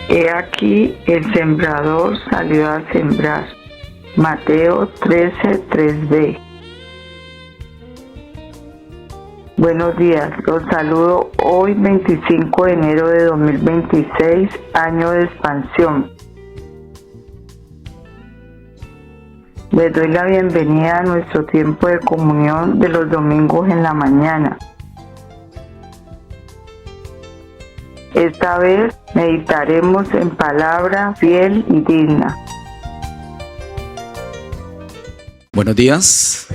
He aquí el sembrador salió a sembrar. Mateo 13:3b. Buenos días, los saludo hoy 25 de enero de 2026, año de expansión. Les doy la bienvenida a nuestro tiempo de comunión de los domingos en la mañana. Esta vez meditaremos en palabra fiel y digna. Buenos días.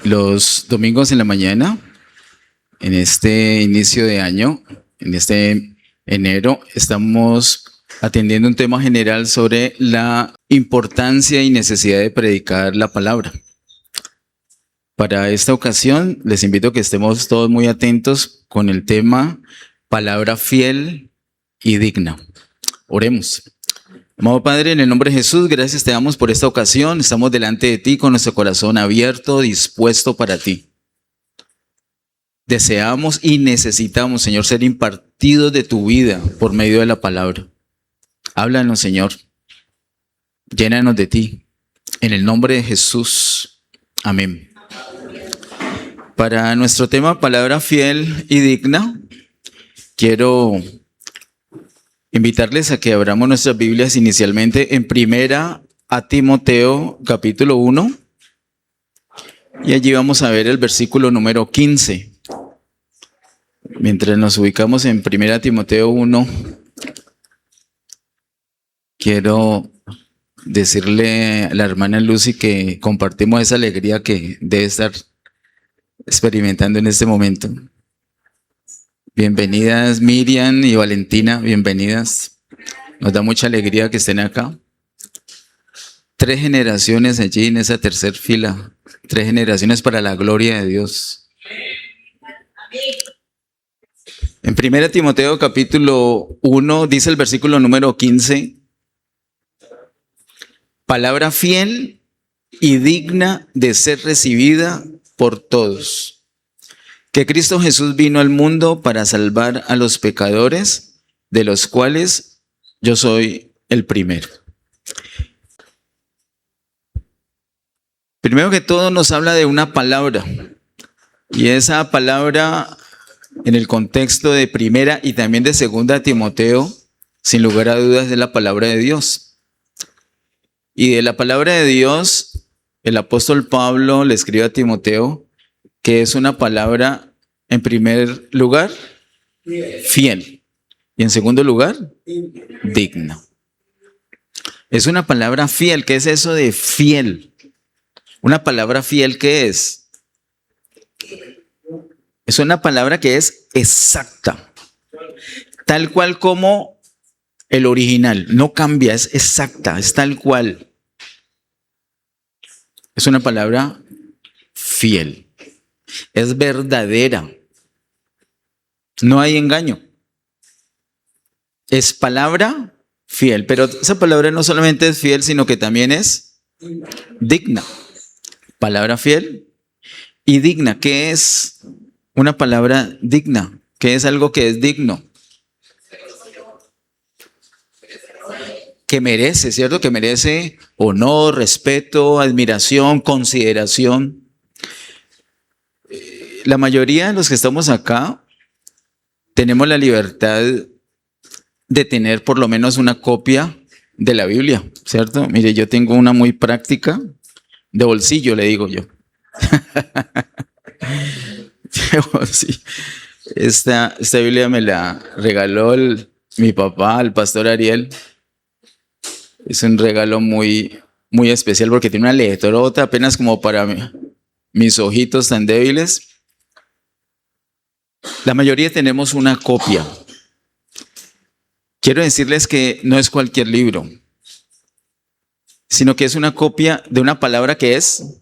Los domingos en la mañana, en este inicio de año, en este enero, estamos atendiendo un tema general sobre la importancia y necesidad de predicar la palabra. Para esta ocasión, les invito a que estemos todos muy atentos con el tema palabra fiel y digna. Oremos. Amado Padre, en el nombre de Jesús, gracias te damos por esta ocasión. Estamos delante de ti con nuestro corazón abierto, dispuesto para ti. Deseamos y necesitamos, Señor, ser impartidos de tu vida por medio de la palabra. Háblanos, Señor. Llénanos de ti. En el nombre de Jesús. Amén. Para nuestro tema, palabra fiel y digna, quiero invitarles a que abramos nuestras Biblias inicialmente en Primera a Timoteo, capítulo 1. Y allí vamos a ver el versículo número 15. Mientras nos ubicamos en Primera Timoteo 1, quiero decirle a la hermana Lucy que compartimos esa alegría que debe estar experimentando en este momento. Bienvenidas Miriam y Valentina, bienvenidas. Nos da mucha alegría que estén acá. 3 generaciones allí en esa tercera fila. 3 generaciones para la gloria de Dios. En 1 Timoteo capítulo 1 dice el versículo número 15. Palabra fiel y digna de ser recibida por todos. Que Cristo Jesús vino al mundo para salvar a los pecadores, de los cuales yo soy el primero. Primero que todo nos habla de una palabra, y esa palabra en el contexto de Primera y también de Segunda Timoteo, sin lugar a dudas, es la palabra de Dios. Y de la palabra de Dios, el apóstol Pablo le escribe a Timoteo que es una palabra, en primer lugar, fiel. Y en segundo lugar, digna. Es una palabra fiel. ¿Qué es eso de fiel? Una palabra fiel, ¿qué es? Es una palabra que es exacta. Tal cual como el original. No cambia, es exacta, es tal cual. Es una palabra fiel. Es verdadera. No hay engaño. Es palabra fiel. Pero esa palabra no solamente es fiel, sino que también es digna. Palabra fiel y digna. ¿Qué es una palabra digna? ¿Qué es algo que es digno? Que merece, ¿cierto? Que merece honor, respeto, admiración, consideración. La mayoría de los que estamos acá tenemos la libertad de tener por lo menos una copia de la Biblia, ¿cierto? Mire, yo tengo una muy práctica, de bolsillo le digo yo. Sí. Esta Biblia me la regaló mi papá, el pastor Ariel. Es un regalo muy, muy especial porque tiene una letrota apenas como para mis ojitos tan débiles. La mayoría tenemos una copia. Quiero decirles que no es cualquier libro, sino que es una copia de una palabra que es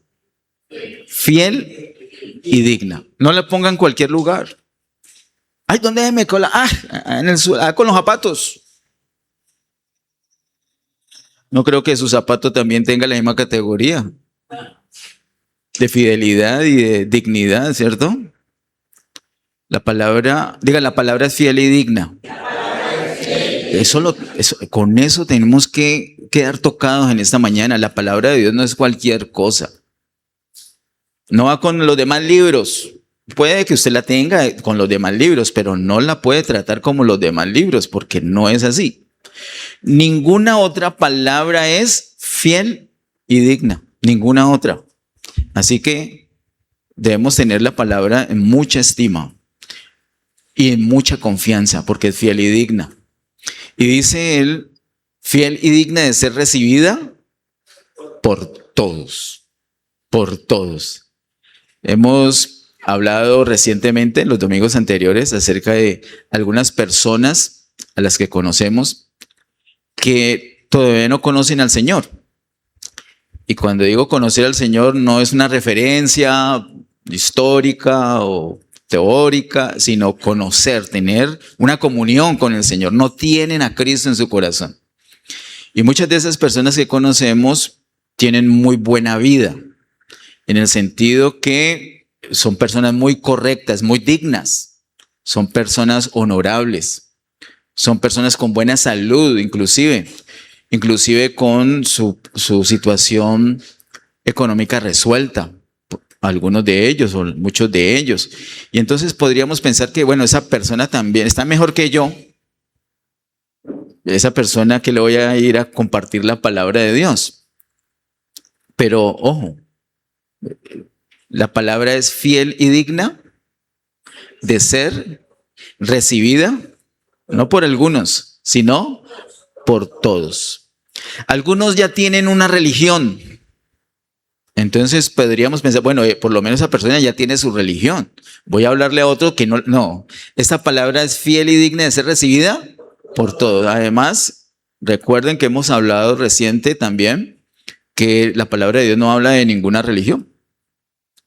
fiel y digna. No la pongan en cualquier lugar. Ay, ¿dónde me cola? En el suelo, con los zapatos. No creo que su zapato también tenga la misma categoría de fidelidad y de dignidad, ¿cierto? La palabra es fiel y digna. Con eso tenemos que quedar tocados en esta mañana. La palabra de Dios no es cualquier cosa. No va con los demás libros. Puede que usted la tenga con los demás libros, pero no la puede tratar como los demás libros, porque no es así. Ninguna otra palabra es fiel y digna. Ninguna otra. Así que debemos tener la palabra en mucha estima y en mucha confianza, porque es fiel y digna. Y dice él, fiel y digna de ser recibida por todos. Por todos. Hemos hablado recientemente, en los domingos anteriores, acerca de algunas personas a las que conocemos que todavía no conocen al Señor. Y cuando digo conocer al Señor, no es una referencia histórica o teórica, sino conocer, tener una comunión con el Señor. No tienen a Cristo en su corazón. Y muchas de esas personas que conocemos tienen muy buena vida, en el sentido que son personas muy correctas, muy dignas, son personas honorables, son personas con buena salud, inclusive con su situación económica resuelta, algunos de ellos o muchos de ellos. Y entonces podríamos pensar que, bueno, esa persona también está mejor que yo. Esa persona que le voy a ir a compartir la palabra de Dios. Pero, ojo, la palabra es fiel y digna de ser recibida, no por algunos, sino por todos. Algunos ya tienen una religión. Entonces podríamos pensar, bueno, por lo menos esa persona ya tiene su religión. Voy a hablarle a otro que no. No, esta palabra es fiel y digna de ser recibida por todos. Además, recuerden que hemos hablado reciente también que la palabra de Dios no habla de ninguna religión.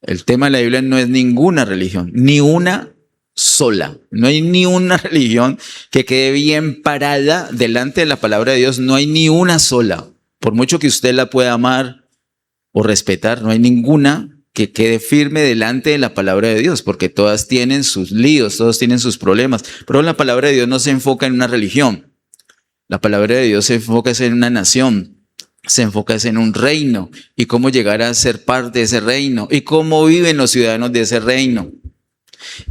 El tema de la Biblia no es ninguna religión, ni una sola. No hay ni una religión que quede bien parada delante de la palabra de Dios. No hay ni una sola. Por mucho que usted la pueda amar o respetar, no hay ninguna que quede firme delante de la palabra de Dios, porque todas tienen sus líos, todos tienen sus problemas. Pero la palabra de Dios no se enfoca en una religión. La palabra de Dios se enfoca en una nación, se enfoca en un reino y cómo llegar a ser parte de ese reino y cómo viven los ciudadanos de ese reino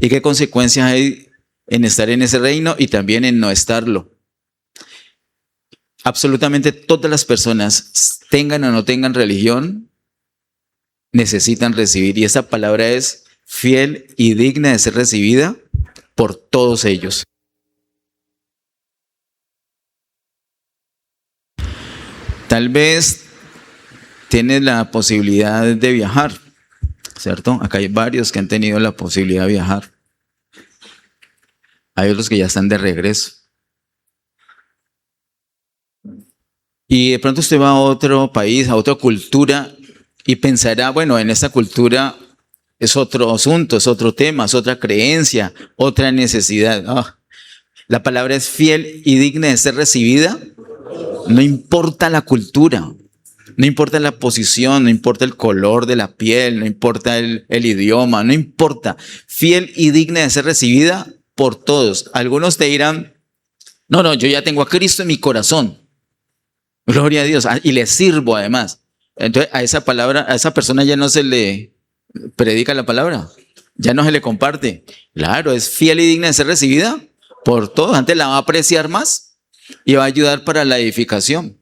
y qué consecuencias hay en estar en ese reino y también en no estarlo. Absolutamente todas las personas, tengan o no tengan religión, necesitan recibir, y esa palabra es fiel y digna de ser recibida por todos ellos. Tal vez tienes la posibilidad de viajar, ¿cierto? Acá hay varios que han tenido la posibilidad de viajar. Hay otros que ya están de regreso. Y de pronto usted va a otro país, a otra cultura, y pensará, bueno, en esta cultura es otro asunto, es otro tema, es otra creencia, otra necesidad. La palabra es fiel y digna de ser recibida. No importa la cultura, no importa la posición, no importa el color de la piel, no importa el idioma, no importa. Fiel y digna de ser recibida por todos. Algunos te dirán, no, yo ya tengo a Cristo en mi corazón. Gloria a Dios. Y le sirvo además. Entonces a esa persona ya no se le predica la palabra, ya no se le comparte. Claro, es fiel y digna de ser recibida por todos. Antes la va a apreciar más y va a ayudar para la edificación.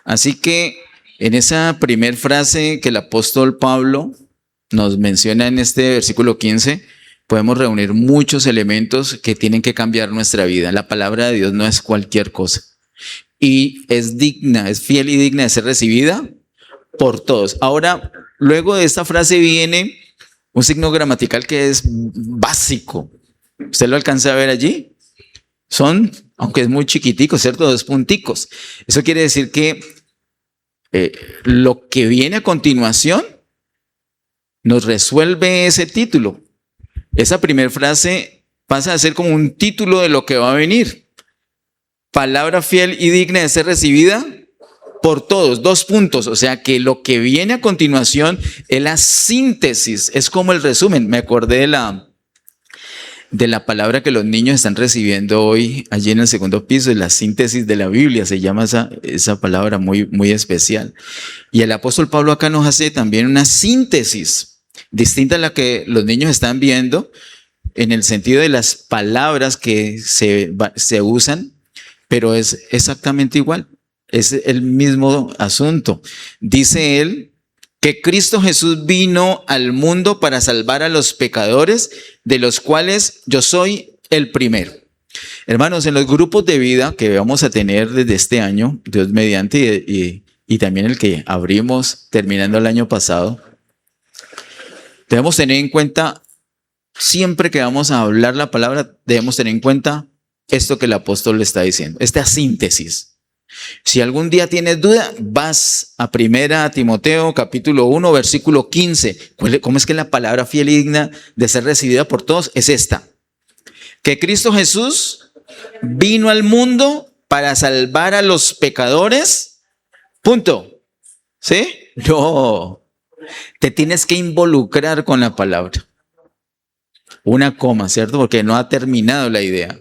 Así que en esa primer frase que el apóstol Pablo nos menciona en este versículo 15, podemos reunir muchos elementos que tienen que cambiar nuestra vida. La palabra de Dios no es cualquier cosa. Y es digna, es fiel y digna de ser recibida por todos. Ahora, luego de esta frase viene un signo gramatical que es básico. ¿Usted lo alcanza a ver allí? Son, aunque es muy chiquitico, ¿cierto? 2 punticos. Eso quiere decir que lo que viene a continuación nos resuelve ese título. Esa primera frase pasa a ser como un título de lo que va a venir. Palabra fiel y digna de ser recibida por todos. 2 puntos. O sea que lo que viene a continuación es la síntesis, es como el resumen. Me acordé de de la palabra que los niños están recibiendo hoy allí en el segundo piso, es la síntesis de la Biblia, se llama esa palabra muy, muy especial. Y el apóstol Pablo acá nos hace también una síntesis distinta a la que los niños están viendo, en el sentido de las palabras que se usan, pero es exactamente igual, es el mismo asunto. Dice él que Cristo Jesús vino al mundo para salvar a los pecadores, de los cuales yo soy el primero. Hermanos, en los grupos de vida que vamos a tener desde este año, Dios mediante, y también el que abrimos terminando el año pasado, debemos tener en cuenta, siempre que vamos a hablar la palabra, debemos tener en cuenta esto que el apóstol le está diciendo, esta síntesis. Si algún día tienes duda, vas a 1 Timoteo capítulo 1, versículo 15. ¿Cómo es que la palabra fiel y digna de ser recibida por todos es esta? Que Cristo Jesús vino al mundo para salvar a los pecadores. Punto. ¿Sí? No. Te tienes que involucrar con la palabra. Una coma, ¿cierto? Porque no ha terminado la idea.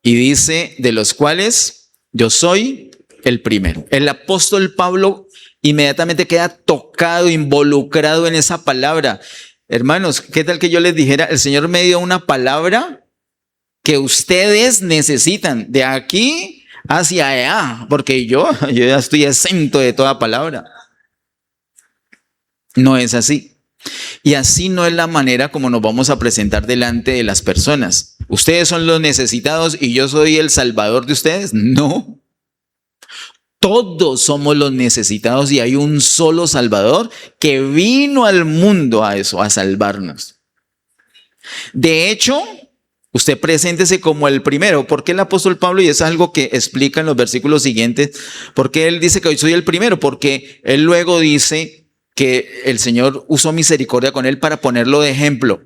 Y dice, de los cuales yo soy el primero. El apóstol Pablo inmediatamente queda tocado, involucrado en esa palabra. Hermanos, ¿qué tal que yo les dijera, el Señor me dio una palabra que ustedes necesitan de aquí hacia allá? Porque yo ya estoy exento de toda palabra. No es así. Y así no es la manera como nos vamos a presentar delante de las personas. ¿Ustedes son los necesitados y yo soy el salvador de ustedes? No. Todos somos los necesitados y hay un solo salvador que vino al mundo a eso, a salvarnos. De hecho, usted preséntese como el primero. ¿Por qué el apóstol Pablo? Y es algo que explica en los versículos siguientes. ¿Por qué él dice que hoy soy el primero? Porque él luego dice que el Señor usó misericordia con él para ponerlo de ejemplo.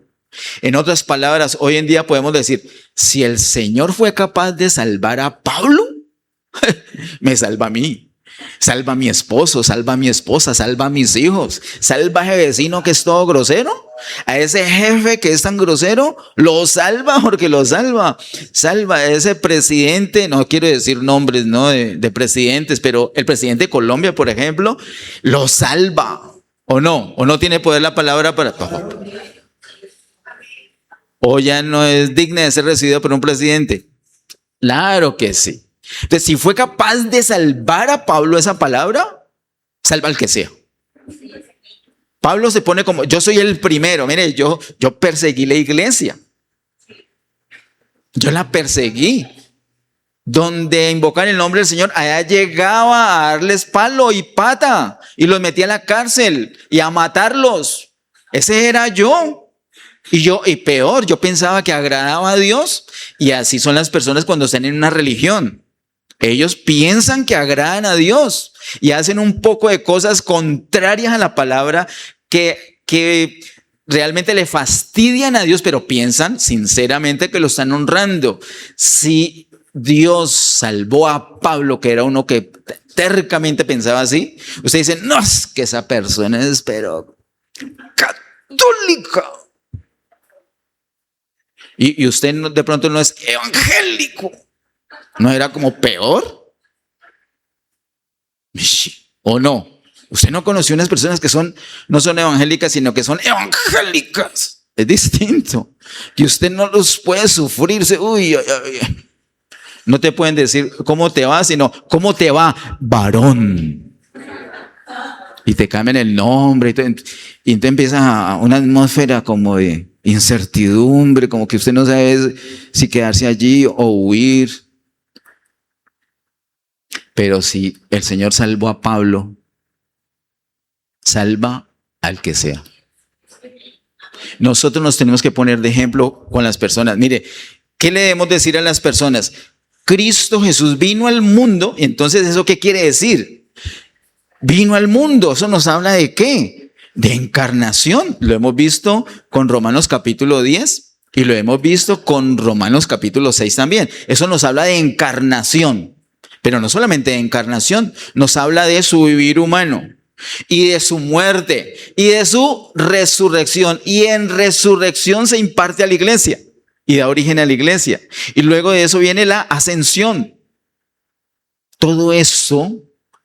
En otras palabras, hoy en día podemos decir, si el Señor fue capaz de salvar a Pablo, me salva a mí, salva a mi esposo, salva a mi esposa, salva a mis hijos, salva a ese vecino que es todo grosero, a ese jefe que es tan grosero, lo salva porque lo salva, salva a ese presidente, no quiero decir nombres, ¿no? de presidentes, pero el presidente de Colombia, por ejemplo, lo salva. ¿O no tiene poder la palabra para... ¿O ya no es digna de ser recibido por un presidente? Claro que sí. Entonces, si fue capaz de salvar a Pablo esa palabra, salva al que sea. Pablo se pone como, yo soy el primero. Mire, yo perseguí la iglesia. Yo la perseguí. Donde invocan el nombre del Señor, allá llegaba a darles palo y pata y los metía a la cárcel y a matarlos. Ese era yo. Y peor, yo pensaba que agradaba a Dios. Y así son las personas cuando están en una religión. Ellos piensan que agradan a Dios y hacen un poco de cosas contrarias a la palabra que realmente le fastidian a Dios, pero piensan sinceramente que lo están honrando. Si Dios salvó a Pablo, que era uno que tercamente pensaba así, usted dice, no, es que esa persona es pero católica. Y usted de pronto no es evangélico. ¿No era como peor? ¿O no? Usted no conoció unas personas que no son evangélicas, sino que son evangélicas. Es distinto. Y usted no los puede sufrir. Uy. No te pueden decir cómo te va, sino cómo te va, varón. Y te cambian el nombre. Y entonces empieza una atmósfera como de incertidumbre, como que usted no sabe si quedarse allí o huir. Pero si el Señor salvó a Pablo, salva al que sea. Nosotros nos tenemos que poner de ejemplo con las personas. Mire, ¿qué le debemos decir a las personas? Cristo Jesús vino al mundo. Entonces, ¿eso qué quiere decir? Vino al mundo. ¿Eso nos habla de qué? De encarnación. Lo hemos visto con Romanos capítulo 10 y lo hemos visto con Romanos capítulo 6 también. Eso nos habla de encarnación. Pero no solamente de encarnación, nos habla de su vivir humano. y de su muerte y de su resurrección. Y en resurrección se imparte a la iglesia y da origen a la iglesia. Y luego de eso viene la ascensión. Todo eso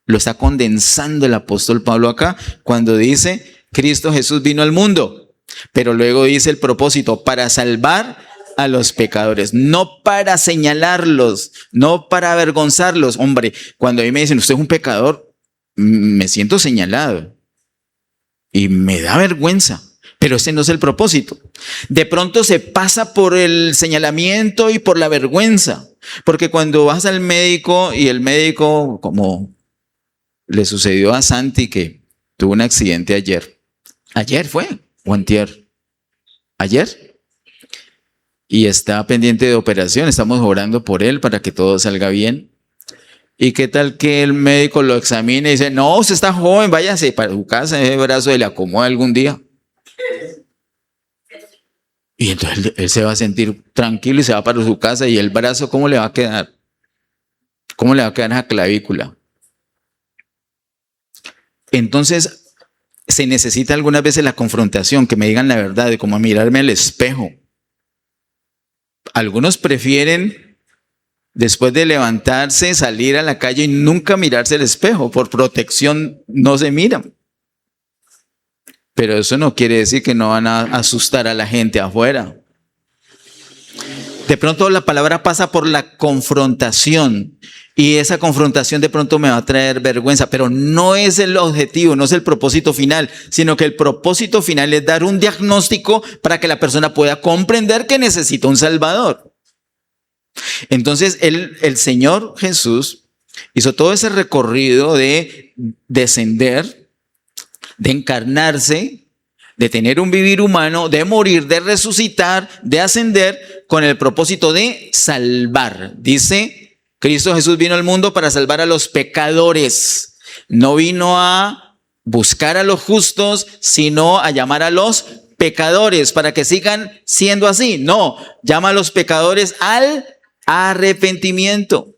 lo está condensando el apóstol Pablo acá cuando dice: Cristo Jesús vino al mundo. Pero luego dice el propósito: para salvar a los pecadores, no para señalarlos, no para avergonzarlos. Hombre, cuando a mí me dicen usted es un pecador, me siento señalado y me da vergüenza, pero ese no es el propósito. De pronto se pasa por el señalamiento y por la vergüenza, porque cuando vas al médico y el médico, como le sucedió a Santi, que tuvo un accidente ayer fue, o antier, ayer, y está pendiente de operación, estamos orando por él para que todo salga bien. ¿Y qué tal que el médico lo examine y dice: no, usted está joven, váyase para su casa, ese brazo le acomoda algún día? Y entonces él se va a sentir tranquilo y se va para su casa, y el brazo, ¿cómo le va a quedar? ¿Cómo le va a quedar esa clavícula? Entonces se necesita algunas veces la confrontación, que me digan la verdad, de como mirarme al espejo. Algunos prefieren, después de levantarse, salir a la calle y nunca mirarse al espejo. Por protección no se miran. Pero eso no quiere decir que no van a asustar a la gente afuera. De pronto la palabra pasa por la confrontación, y esa confrontación de pronto me va a traer vergüenza, pero no es el objetivo, no es el propósito final, sino que el propósito final es dar un diagnóstico para que la persona pueda comprender que necesita un Salvador. Entonces el Señor Jesús hizo todo ese recorrido de descender, de encarnarse, de tener un vivir humano, de morir, de resucitar, de ascender, con el propósito de salvar. Dice: Cristo Jesús vino al mundo para salvar a los pecadores. No vino a buscar a los justos, sino a llamar a los pecadores para que sigan siendo así. No, llama a los pecadores al arrepentimiento.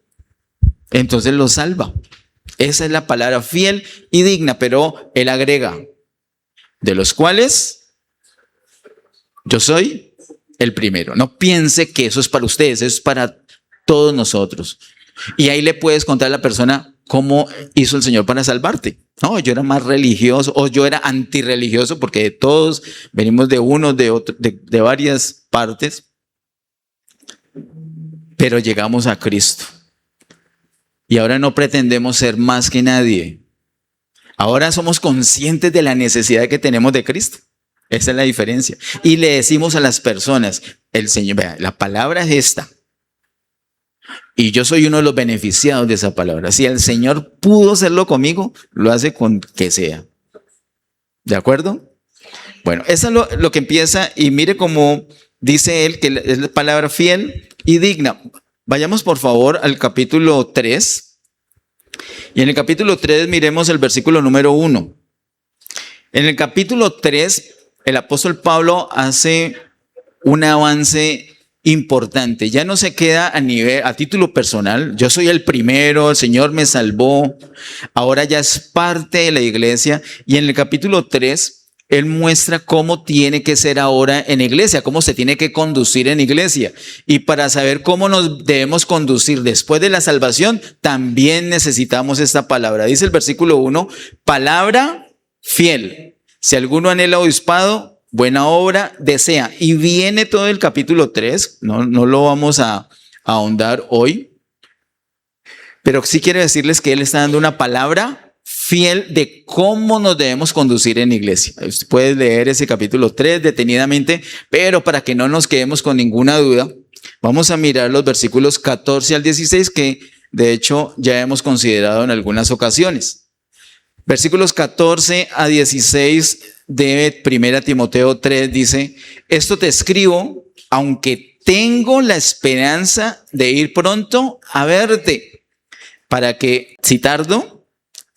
Entonces los salva. Esa es la palabra: fiel y digna. Pero él agrega: de los cuales yo soy el primero. No piense que eso es para ustedes, eso es para todos nosotros. Y ahí le puedes contar a la persona cómo hizo el Señor para salvarte. No, yo era más religioso, o yo era antirreligioso, porque todos venimos de unos, de otros, de varias partes, pero llegamos a Cristo. Y ahora no pretendemos ser más que nadie. Ahora somos conscientes de la necesidad que tenemos de Cristo. Esa es la diferencia. Y le decimos a las personas: el Señor, vea, la palabra es esta. Y yo soy uno de los beneficiados de esa palabra. Si el Señor pudo hacerlo conmigo, lo hace con que sea. ¿De acuerdo? Bueno, eso es lo que empieza. Y mire cómo dice él, que es la palabra fiel y digna. Vayamos por favor al capítulo 3. Y en el capítulo 3 miremos el versículo número 1. En el capítulo 3, el apóstol Pablo hace un avance importante. Ya no se queda a título personal. Yo soy el primero, el Señor me salvó. Ahora ya es parte de la iglesia. Y en el capítulo 3, él muestra cómo tiene que ser ahora en iglesia, cómo se tiene que conducir en iglesia. Y para saber cómo nos debemos conducir después de la salvación, también necesitamos esta palabra. Dice el versículo 1, palabra fiel. Si alguno anhela obispado, buena obra desea. Y viene todo el capítulo 3, no lo vamos a ahondar hoy, pero sí quiero decirles que él está dando una palabra fiel de cómo nos debemos conducir en iglesia. Usted puede leer ese capítulo 3 detenidamente, pero para que no nos quedemos con ninguna duda, vamos a mirar los versículos 14 al 16, que de hecho ya hemos considerado en algunas ocasiones. Versículos 14 a 16 de 1 Timoteo 3 dice: esto te escribo, aunque tengo la esperanza de ir pronto a verte, para que, si tardo,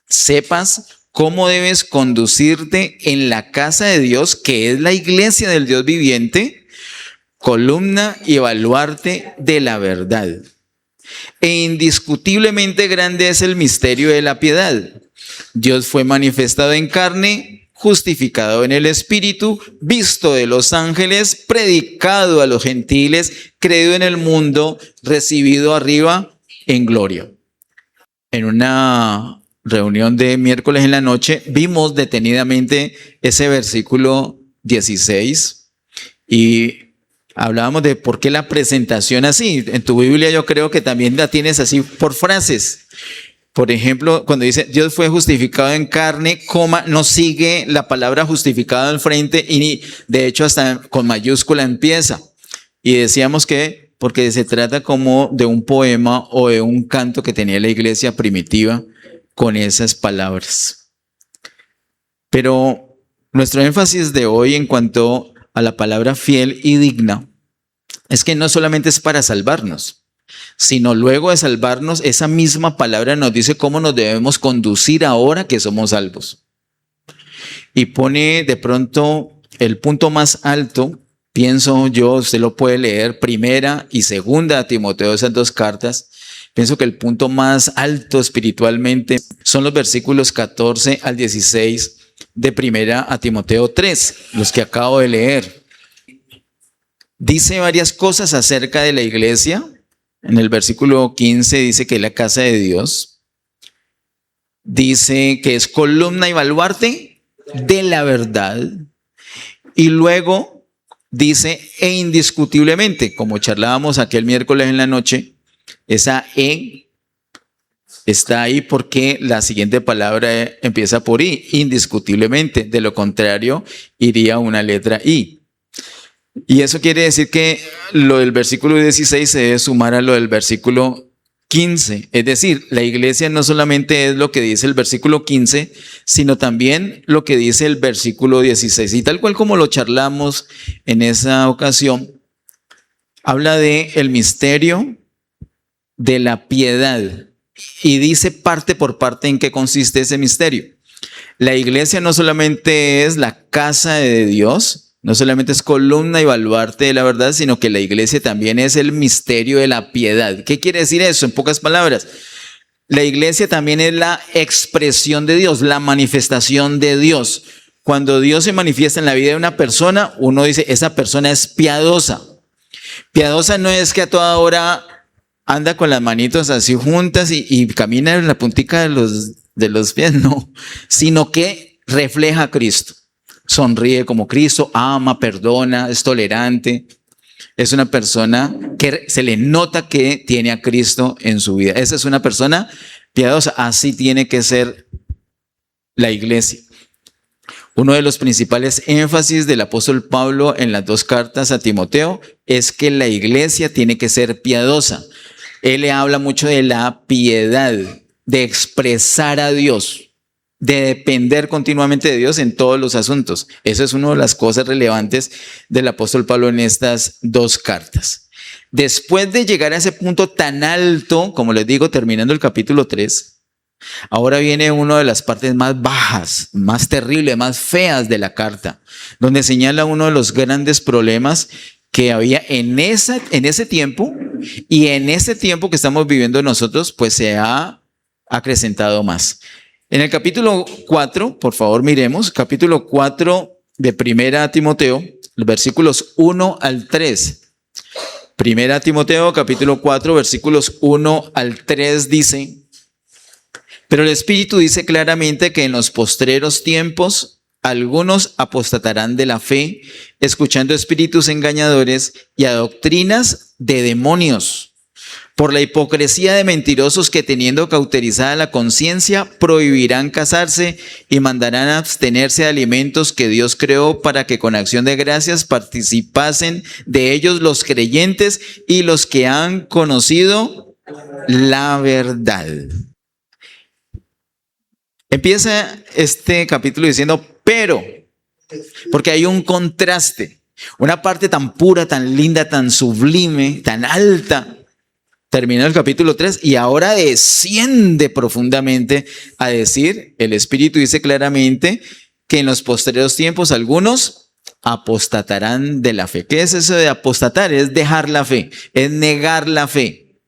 sepas cómo debes conducirte en la casa de Dios, que es la iglesia del Dios viviente, columna y baluarte de la verdad. E indiscutiblemente grande es el misterio de la piedad. Dios fue manifestado en carne, justificado en el Espíritu, visto de los ángeles, predicado a los gentiles, creído en el mundo, recibido arriba en gloria. En una reunión de miércoles en la noche vimos detenidamente ese versículo 16 y hablábamos de por qué la presentación así. En tu Biblia yo creo que también la tienes así por frases. Por ejemplo, cuando dice Dios fue justificado en carne, coma, no sigue la palabra justificado al frente y de hecho hasta con mayúscula empieza. Y decíamos que porque se trata como de un poema o de un canto que tenía la iglesia primitiva con esas palabras. Pero nuestro énfasis de hoy en cuanto a la palabra fiel y digna es que no solamente es para salvarnos, sino luego de salvarnos, esa misma palabra nos dice cómo nos debemos conducir ahora que somos salvos. Y pone de pronto el punto más alto, pienso yo, usted lo puede leer, primera y segunda a Timoteo, esas dos cartas. Pienso que el punto más alto espiritualmente son los versículos 14 al 16 de primera a Timoteo 3, los que acabo de leer. Dice varias cosas acerca de la iglesia. En el versículo 15 dice que es la casa de Dios. Dice que es columna y baluarte de la verdad. Y luego dice e indiscutiblemente, como charlábamos aquel miércoles en la noche, esa E está ahí porque la siguiente palabra empieza por I, indiscutiblemente. De lo contrario, iría una letra I. Y eso quiere decir que lo del versículo 16 se debe sumar a lo del versículo 15. Es decir, la iglesia no solamente es lo que dice el versículo 15, sino también lo que dice el versículo 16. Y tal cual como lo charlamos en esa ocasión, habla de el misterio de la piedad y dice parte por parte en qué consiste ese misterio. La iglesia no solamente es la casa de Dios, no solamente es columna y baluarte de la verdad, sino que la iglesia también es el misterio de la piedad. ¿Qué quiere decir eso? En pocas palabras, la iglesia también es la expresión de Dios, la manifestación de Dios. Cuando Dios se manifiesta en la vida de una persona, uno dice, esa persona es piadosa. Piadosa no es que a toda hora anda con las manitos así juntas y camina en la puntica de los pies, no, sino que refleja a Cristo. Sonríe como Cristo, ama, perdona, es tolerante. Es una persona que se le nota que tiene a Cristo en su vida. Esa es una persona piadosa. Así tiene que ser la iglesia. Uno de los principales énfasis del apóstol Pablo en las dos cartas a Timoteo es que la iglesia tiene que ser piadosa. Él le habla mucho de la piedad, de expresar a Dios, de depender continuamente de Dios en todos los asuntos. Eso es una de las cosas relevantes del apóstol Pablo en estas dos cartas. Después de llegar a ese punto tan alto, como les digo, terminando el capítulo 3, ahora viene una de las partes más bajas, más terribles, más feas de la carta, donde señala uno de los grandes problemas que había en ese tiempo, y en ese tiempo que estamos viviendo nosotros, pues se ha acrecentado más. En el capítulo 4, por favor miremos, capítulo 4 de Primera Timoteo, los versículos 1 al 3. Primera Timoteo, capítulo 4, versículos 1 al 3 dice: pero el Espíritu dice claramente que en los postreros tiempos algunos apostatarán de la fe, escuchando espíritus engañadores y a doctrinas de demonios, por la hipocresía de mentirosos que, teniendo cauterizada la conciencia, prohibirán casarse y mandarán a abstenerse de alimentos que Dios creó para que con acción de gracias participasen de ellos los creyentes y los que han conocido la verdad. Empieza este capítulo diciendo pero, porque hay un contraste, una parte tan pura, tan linda, tan sublime, tan alta. Terminó el capítulo 3 y ahora desciende profundamente a decir, el Espíritu dice claramente que en los posteriores tiempos algunos apostatarán de la fe. ¿Qué es eso de apostatar? Es dejar la fe, es negar la fe.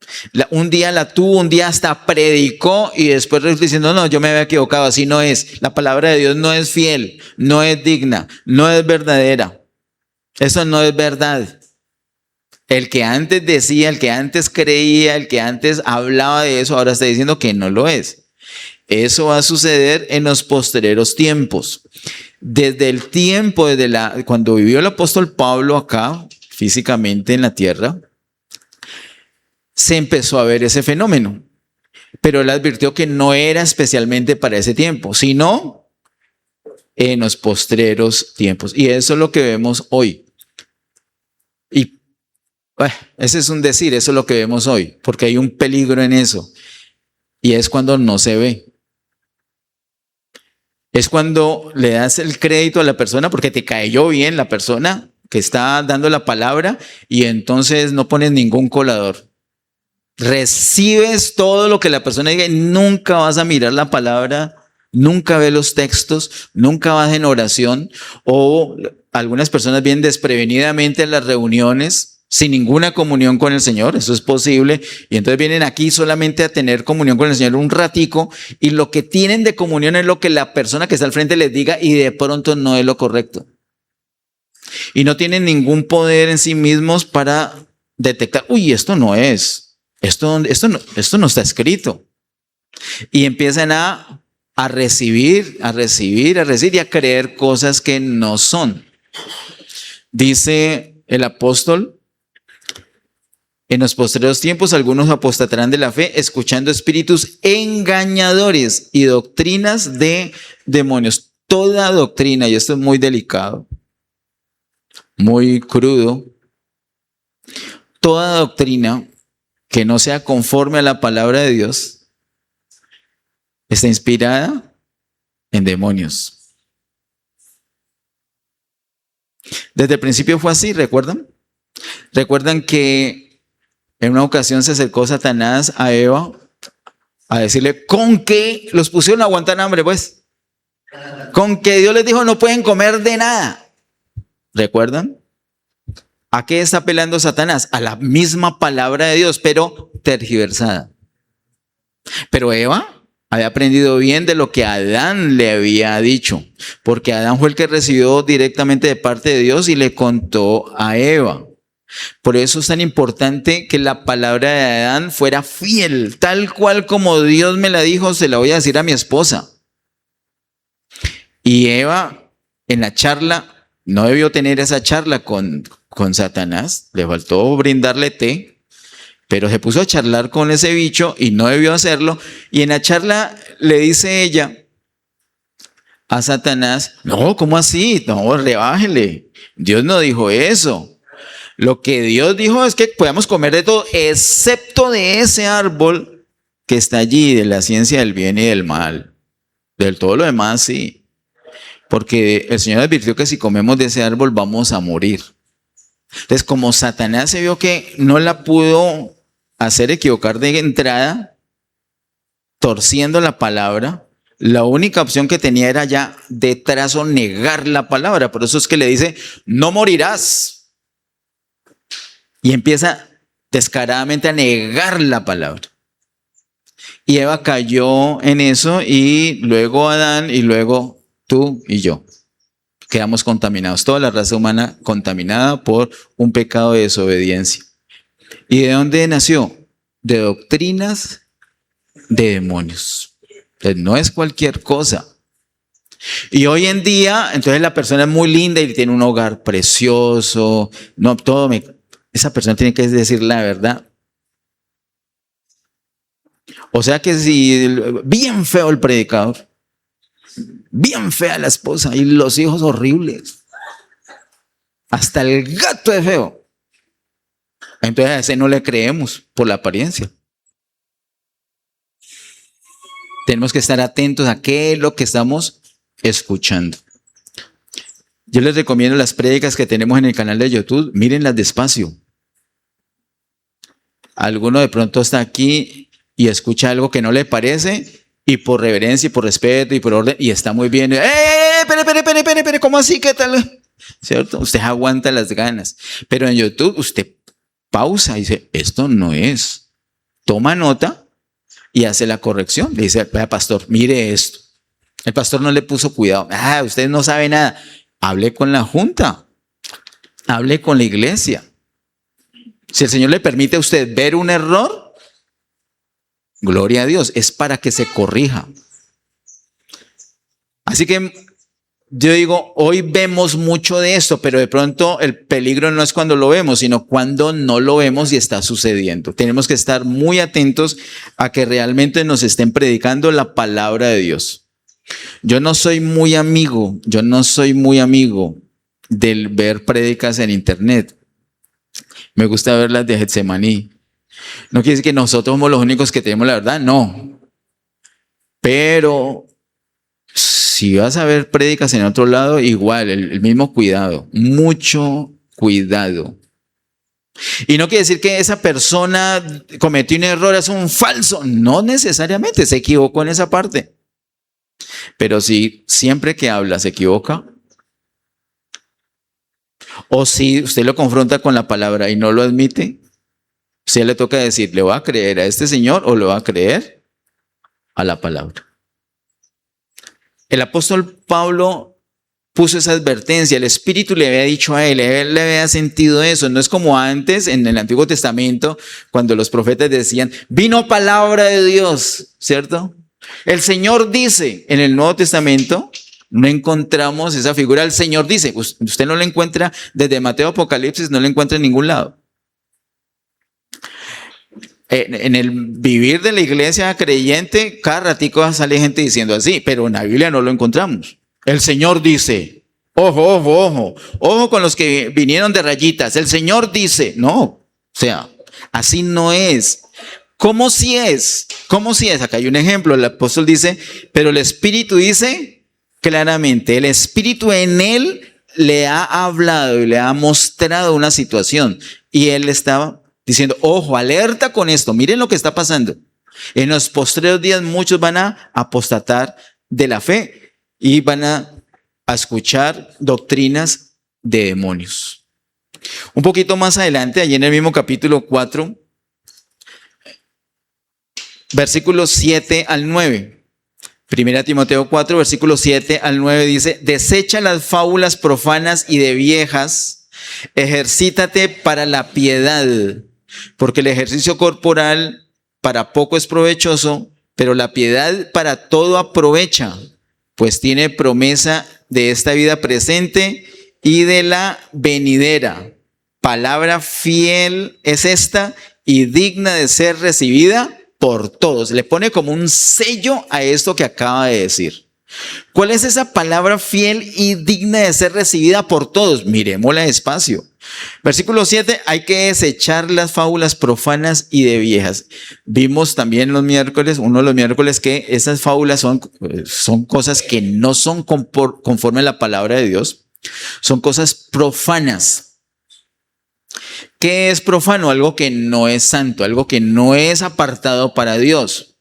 Un día la tuvo, un día hasta predicó y después diciendo, no, yo me había equivocado, así no es. La palabra de Dios no es fiel, no es digna, no es verdadera. Eso no es verdad. El que antes decía, el que antes creía, el que antes hablaba de eso, ahora está diciendo que no lo es. Eso va a suceder en los posteriores tiempos. Desde el tiempo, cuando vivió el apóstol Pablo acá, físicamente en la tierra, se empezó a ver ese fenómeno. Pero él advirtió que no era especialmente para ese tiempo, sino en los postreros tiempos. Y eso es lo que vemos hoy. Y ese es un decir, eso es lo que vemos hoy, porque hay un peligro en eso. Y es cuando no se ve. Es cuando le das el crédito a la persona porque te cayó bien la persona que está dando la palabra y entonces no pones ningún colador. Recibes todo lo que la persona diga y nunca vas a mirar la palabra, nunca ves los textos, nunca vas en oración, o algunas personas vienen desprevenidamente a las reuniones sin ninguna comunión con el Señor, eso es posible, y entonces vienen aquí solamente a tener comunión con el Señor un ratico, y lo que tienen de comunión es lo que la persona que está al frente les diga, y de pronto no es lo correcto. Y no tienen ningún poder en sí mismos para detectar, uy, esto no es, esto no está escrito. Y empiezan a recibir y a creer cosas que no son. Dice el apóstol, en los posteriores tiempos algunos apostatarán de la fe, escuchando espíritus engañadores y doctrinas de demonios. Toda doctrina, y esto es muy delicado, muy crudo, toda doctrina que no sea conforme a la palabra de Dios está inspirada en demonios. Desde el principio fue así, ¿recuerdan? ¿Recuerdan que en una ocasión se acercó Satanás a Eva a decirle, ¿con qué los pusieron a aguantar hambre, pues? Con que Dios les dijo, no pueden comer de nada. ¿Recuerdan? ¿A qué está apelando Satanás? A la misma palabra de Dios, pero tergiversada. Pero Eva había aprendido bien de lo que Adán le había dicho, porque Adán fue el que recibió directamente de parte de Dios y le contó a Eva. Por eso es tan importante que la palabra de Adán fuera fiel, tal cual como Dios me la dijo, se la voy a decir a mi esposa. Y Eva, en la charla, no debió tener esa charla con Satanás, le faltó brindarle té, pero se puso a charlar con ese bicho y no debió hacerlo. Y en la charla le dice ella a Satanás, no, ¿cómo así? No, rebájele, Dios no dijo eso. Lo que Dios dijo es que podemos comer de todo, excepto de ese árbol que está allí, de la ciencia del bien y del mal. Del todo lo demás, sí. Porque el Señor advirtió que si comemos de ese árbol vamos a morir. Entonces, como Satanás se vio que no la pudo hacer equivocar de entrada, torciendo la palabra, la única opción que tenía era ya de trazo negar la palabra. Por eso es que le dice, no morirás. Y empieza descaradamente a negar la palabra. Y Eva cayó en eso y luego Adán y luego tú y yo. Quedamos contaminados. Toda la raza humana contaminada por un pecado de desobediencia. ¿Y de dónde nació? De doctrinas de demonios. Entonces no es cualquier cosa. Y hoy en día, entonces la persona es muy linda y tiene un hogar precioso. No, esa persona tiene que decir la verdad. O sea que si bien feo el predicador, bien fea la esposa y los hijos horribles, hasta el gato es feo, entonces a ese no le creemos por la apariencia. Tenemos que estar atentos a qué es lo que estamos escuchando. Yo les recomiendo las prédicas que tenemos en el canal de YouTube, mírenlas despacio. Alguno de pronto está aquí y escucha algo que no le parece y por reverencia y por respeto y por orden y está muy bien. Espere, ¿cómo así? ¿Qué tal? ¿Cierto? Usted aguanta las ganas. Pero en YouTube usted pausa y dice, esto no es. toma nota y hace la corrección. Le dice, vea pastor, mire esto. El pastor no le puso cuidado. Usted no sabe nada. Hable con la junta. Hable con la iglesia. Si el Señor le permite a usted ver un error, gloria a Dios, es para que se corrija. Así que yo digo, hoy vemos mucho de esto, pero de pronto el peligro no es cuando lo vemos, sino cuando no lo vemos y está sucediendo. Tenemos que estar muy atentos a que realmente nos estén predicando la palabra de Dios. Yo no soy muy amigo del ver prédicas en internet. Me gusta ver las de Getsemaní. No quiere decir que nosotros somos los únicos que tenemos la verdad, no. Pero si vas a ver prédicas en otro lado, igual, el mismo cuidado, mucho cuidado. Y no quiere decir que esa persona cometió un error, es un falso. No necesariamente, se equivocó en esa parte. Pero si siempre que habla se equivoca, o si usted lo confronta con la palabra y no lo admite, usted le toca decir, ¿le va a creer a este señor o le va a creer a la palabra? El apóstol Pablo puso esa advertencia, el Espíritu le había dicho a él le había sentido eso. No es como antes en el Antiguo Testamento, cuando los profetas decían, vino palabra de Dios, ¿cierto? El Señor dice. En el Nuevo Testamento no encontramos esa figura. El Señor dice, usted no la encuentra desde Mateo Apocalipsis, no la encuentra en ningún lado. En el vivir de la iglesia creyente, cada ratico sale gente diciendo así, pero en la Biblia no lo encontramos. El Señor dice, ojo con los que vinieron de rayitas. El Señor dice, no, o sea, así no es. ¿Cómo si es? Acá hay un ejemplo. El apóstol dice, pero el Espíritu dice claramente, el Espíritu en él le ha hablado y le ha mostrado una situación. Y él estaba diciendo, ojo, alerta con esto, miren lo que está pasando. En los postreros días muchos van a apostatar de la fe y van a escuchar doctrinas de demonios. Un poquito más adelante, allí en el mismo capítulo 4, versículos 7 al 9. Primera Timoteo 4, versículos 7 al 9 dice, desecha las fábulas profanas y de viejas, ejercítate para la piedad, porque el ejercicio corporal para poco es provechoso, pero la piedad para todo aprovecha, pues tiene promesa de esta vida presente y de la venidera. Palabra fiel es esta y digna de ser recibida por todos. Le pone como un sello a esto que acaba de decir. ¿Cuál es esa palabra fiel y digna de ser recibida por todos? Miremosla despacio. Versículo 7, hay que desechar las fábulas profanas y de viejas. Vimos también uno de los miércoles, que esas fábulas son cosas que no son conforme a la palabra de Dios. Son cosas profanas. ¿Qué es profano? Algo que no es santo, algo que no es apartado para Dios.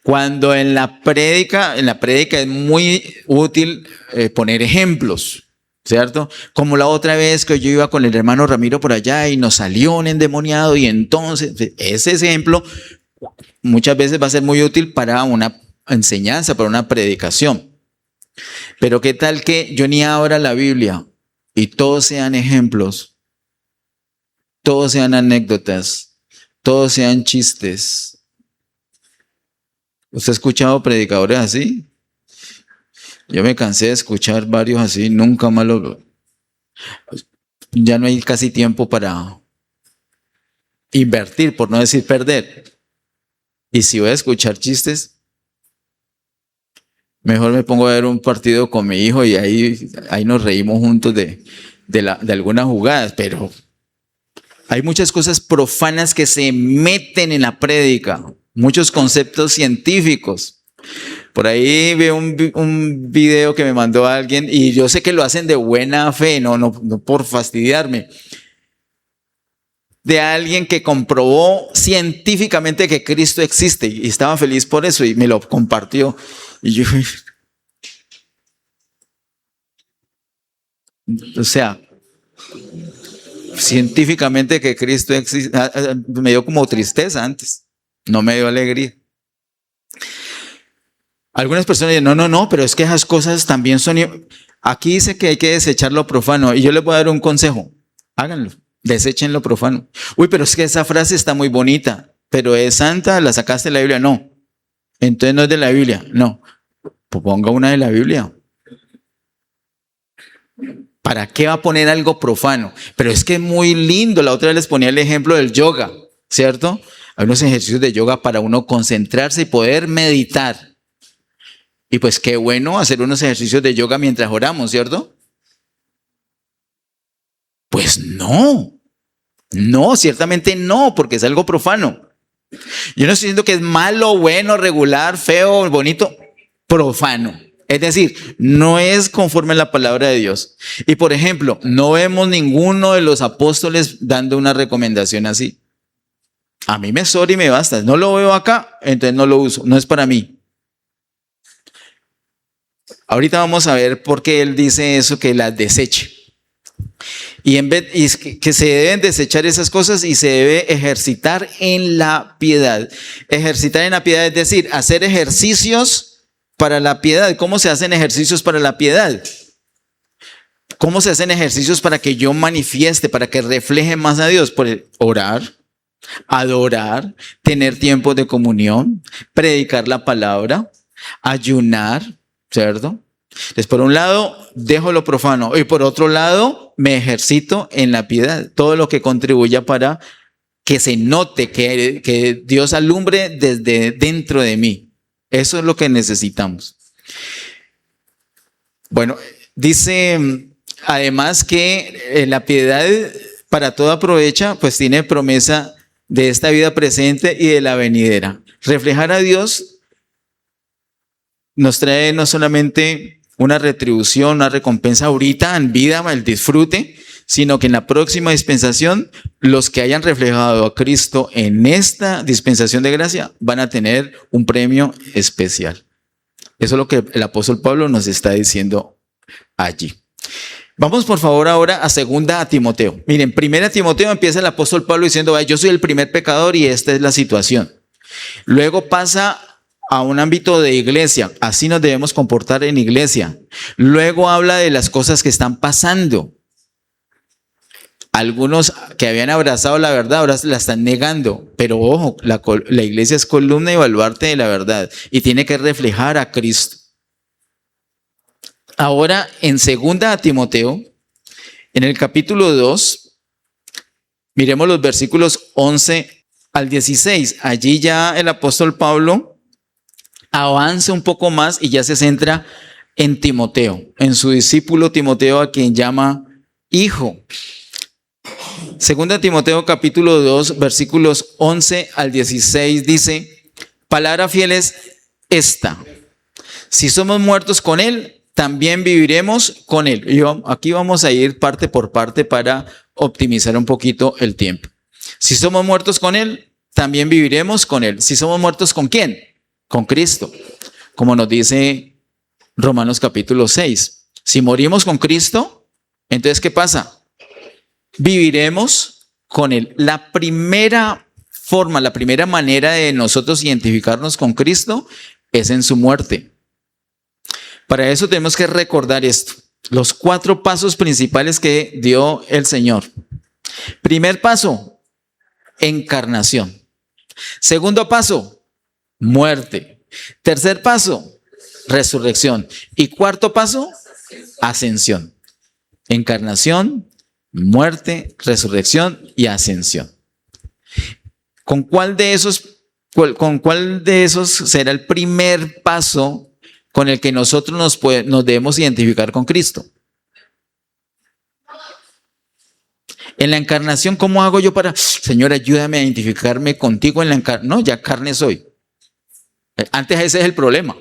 Cuando en la prédica es muy útil poner ejemplos, ¿cierto? Como la otra vez que yo iba con el hermano Ramiro por allá y nos salió un endemoniado, y entonces ese ejemplo muchas veces va a ser muy útil para una enseñanza, para una predicación. Pero ¿qué tal que yo ni abra la Biblia y todos sean ejemplos, todos sean anécdotas, todos sean chistes? ¿Usted ha escuchado predicadores así? Yo me cansé de escuchar varios así, nunca más ya no hay casi tiempo para invertir, por no decir perder. Y si voy a escuchar chistes, mejor me pongo a ver un partido con mi hijo y ahí nos reímos juntos de algunas jugadas, pero hay muchas cosas profanas que se meten en la prédica, muchos conceptos científicos. Por ahí veo un video que me mandó alguien, y yo sé que lo hacen de buena fe, no por fastidiarme, de alguien que comprobó científicamente que Cristo existe, y estaba feliz por eso y me lo compartió. Y yo, o sea, científicamente que Cristo existe. Me dio como tristeza antes, no me dio alegría. Algunas personas dicen, no, pero es que esas cosas también son... Aquí dice que hay que desechar lo profano y yo les voy a dar un consejo, háganlo, desechen lo profano. Uy, pero es que esa frase está muy bonita, pero es santa, la sacaste de la Biblia, no. Entonces no es de la Biblia, no. Pues ponga una de la Biblia. ¿Para qué va a poner algo profano? Pero es que es muy lindo. La otra vez les ponía el ejemplo del yoga, ¿cierto? Hay unos ejercicios de yoga para uno concentrarse y poder meditar. Y pues qué bueno hacer unos ejercicios de yoga mientras oramos, ¿cierto? Pues no, ciertamente no, porque es algo profano. Yo no estoy diciendo que es malo, bueno, regular, feo, bonito, profano. Es decir, no es conforme a la palabra de Dios. Y por ejemplo, no vemos ninguno de los apóstoles dando una recomendación así. A mí me sobra y me basta. No lo veo acá, entonces no lo uso. No es para mí. Ahorita vamos a ver por qué él dice eso, que las deseche. Que se deben desechar esas cosas y se debe ejercitar en la piedad. Ejercitar en la piedad es decir, hacer ejercicios para la piedad. ¿Cómo se hacen ejercicios para la piedad? ¿Cómo se hacen ejercicios para que yo manifieste, para que refleje más a Dios? Por orar, adorar, tener tiempos de comunión, predicar la palabra, ayunar, ¿cierto? Entonces, por un lado, dejo lo profano y por otro lado, me ejercito en la piedad. Todo lo que contribuya para que se note, que Dios alumbre desde dentro de mí. Eso es lo que necesitamos. Bueno, dice además que la piedad para todo aprovecha, pues tiene promesa de esta vida presente y de la venidera. Reflejar a Dios nos trae no solamente una retribución, una recompensa ahorita en vida, el disfrute, sino que en la próxima dispensación, los que hayan reflejado a Cristo en esta dispensación de gracia van a tener un premio especial. Eso es lo que el apóstol Pablo nos está diciendo allí. Vamos por favor ahora a 2 Timoteo. Miren, 1 Timoteo empieza el apóstol Pablo diciendo, yo soy el primer pecador y esta es la situación. Luego pasa a un ámbito de iglesia, así nos debemos comportar en iglesia. Luego habla de las cosas que están pasando. Algunos que habían abrazado la verdad ahora la están negando, pero ojo, la iglesia es columna y baluarte de la verdad y tiene que reflejar a Cristo. Ahora en 2 Timoteo, en el capítulo 2, miremos los versículos 11 al 16. Allí ya el apóstol Pablo avanza un poco más y ya se centra en Timoteo, en su discípulo Timoteo, a quien llama hijo. 2 Timoteo capítulo 2, versículos 11 al 16 dice, palabra fiel es esta, si somos muertos con él, también viviremos con él. Y aquí vamos a ir parte por parte para optimizar un poquito el tiempo. Si somos muertos con él, también viviremos con él. Si somos muertos ¿con quién? Con Cristo, como nos dice Romanos capítulo 6. Si morimos con Cristo, entonces ¿qué pasa? Viviremos con Él. La primera forma, la primera manera de nosotros identificarnos con Cristo es en su muerte. Para eso tenemos que recordar esto, los 4 pasos principales que dio el Señor. Primer paso, encarnación. Segundo paso, muerte. Tercer paso, resurrección. Y cuarto paso, ascensión. Encarnación, muerte, resurrección y ascensión. ¿Con cuál de esos será el primer paso con el que nosotros nos debemos identificar con Cristo? En la encarnación, ¿cómo hago yo para, Señor, ayúdame a identificarme contigo en la encarnación? No, ya carne soy. Antes ese es el problema.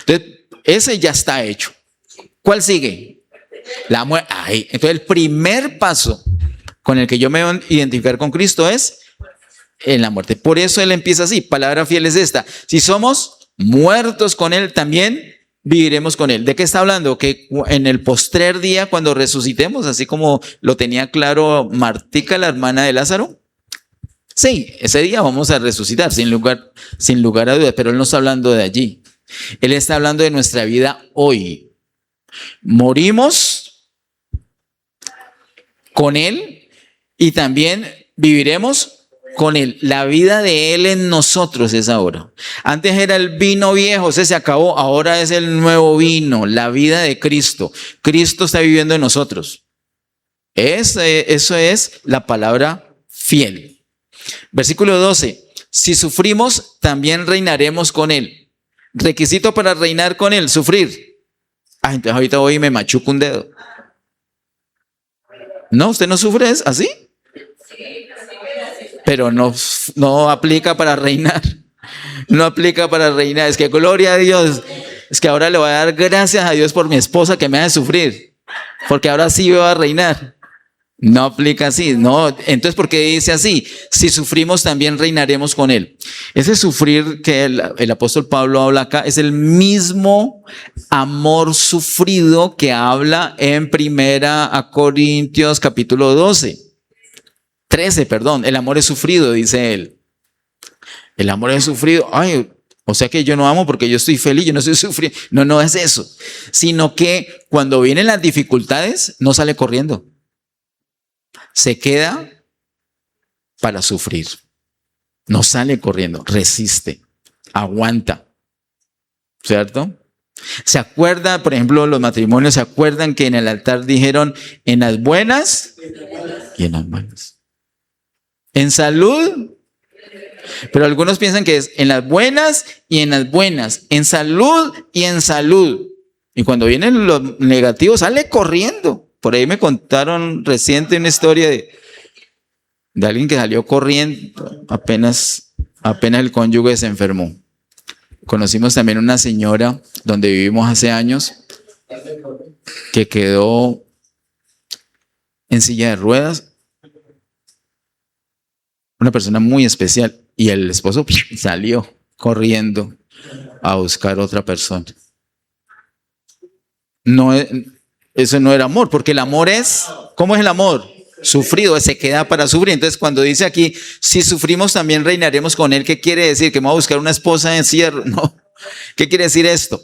Entonces, ese ya está hecho. ¿Cuál sigue? La muerte. Entonces, el primer paso con el que yo me voy a identificar con Cristo es en la muerte. Por eso él empieza así. Palabra fiel es esta. Si somos muertos con él, también viviremos con Él. ¿De qué está hablando? Que en el postrer día, cuando resucitemos, así como lo tenía claro Martica, la hermana de Lázaro. Sí, ese día vamos a resucitar, sin lugar a dudas, pero Él no está hablando de allí. Él está hablando de nuestra vida hoy. Morimos con Él y también viviremos con Él. La vida de Él en nosotros es ahora. Antes era el vino viejo, ese se acabó, ahora es el nuevo vino, la vida de Cristo. Cristo está viviendo en nosotros. Eso es la palabra fiel. Versículo 12. Si sufrimos, también reinaremos con Él. Requisito para reinar con Él, sufrir. Entonces ahorita voy y me machuco un dedo. No, ¿usted no sufre así? Pero no aplica para reinar. No aplica para reinar. Es que gloria a Dios. Es que ahora le voy a dar gracias a Dios por mi esposa que me hace sufrir. Porque ahora sí voy a reinar. No aplica así. No. Entonces, ¿por qué dice así? Si sufrimos, también reinaremos con Él. Ese sufrir que el apóstol Pablo habla acá es el mismo amor sufrido que habla en 1 Corintios capítulo 13, perdón, el amor es sufrido, dice él. El amor es sufrido. O sea que yo no amo porque yo estoy feliz, yo no estoy sufriendo. No es eso. Sino que cuando vienen las dificultades, no sale corriendo. Se queda para sufrir. No sale corriendo, resiste, aguanta. ¿Cierto? ¿Se acuerda, por ejemplo, los matrimonios, se acuerdan que en el altar dijeron en las buenas y en las malas? En salud, pero algunos piensan que es en las buenas y en las buenas, en salud y en salud. Y cuando vienen los negativos, sale corriendo. Por ahí me contaron reciente una historia de alguien que salió corriendo apenas el cónyuge se enfermó. Conocimos también una señora donde vivimos hace años que quedó en silla de ruedas. Una persona muy especial, y el esposo salió corriendo a buscar otra persona. Eso no era amor, porque el amor es, ¿cómo es el amor? Sufrido, se queda para sufrir. Entonces, cuando dice aquí, si sufrimos también reinaremos con Él, ¿qué quiere decir? ¿Que me voy a buscar una esposa en cierre? No. ¿Qué quiere decir esto?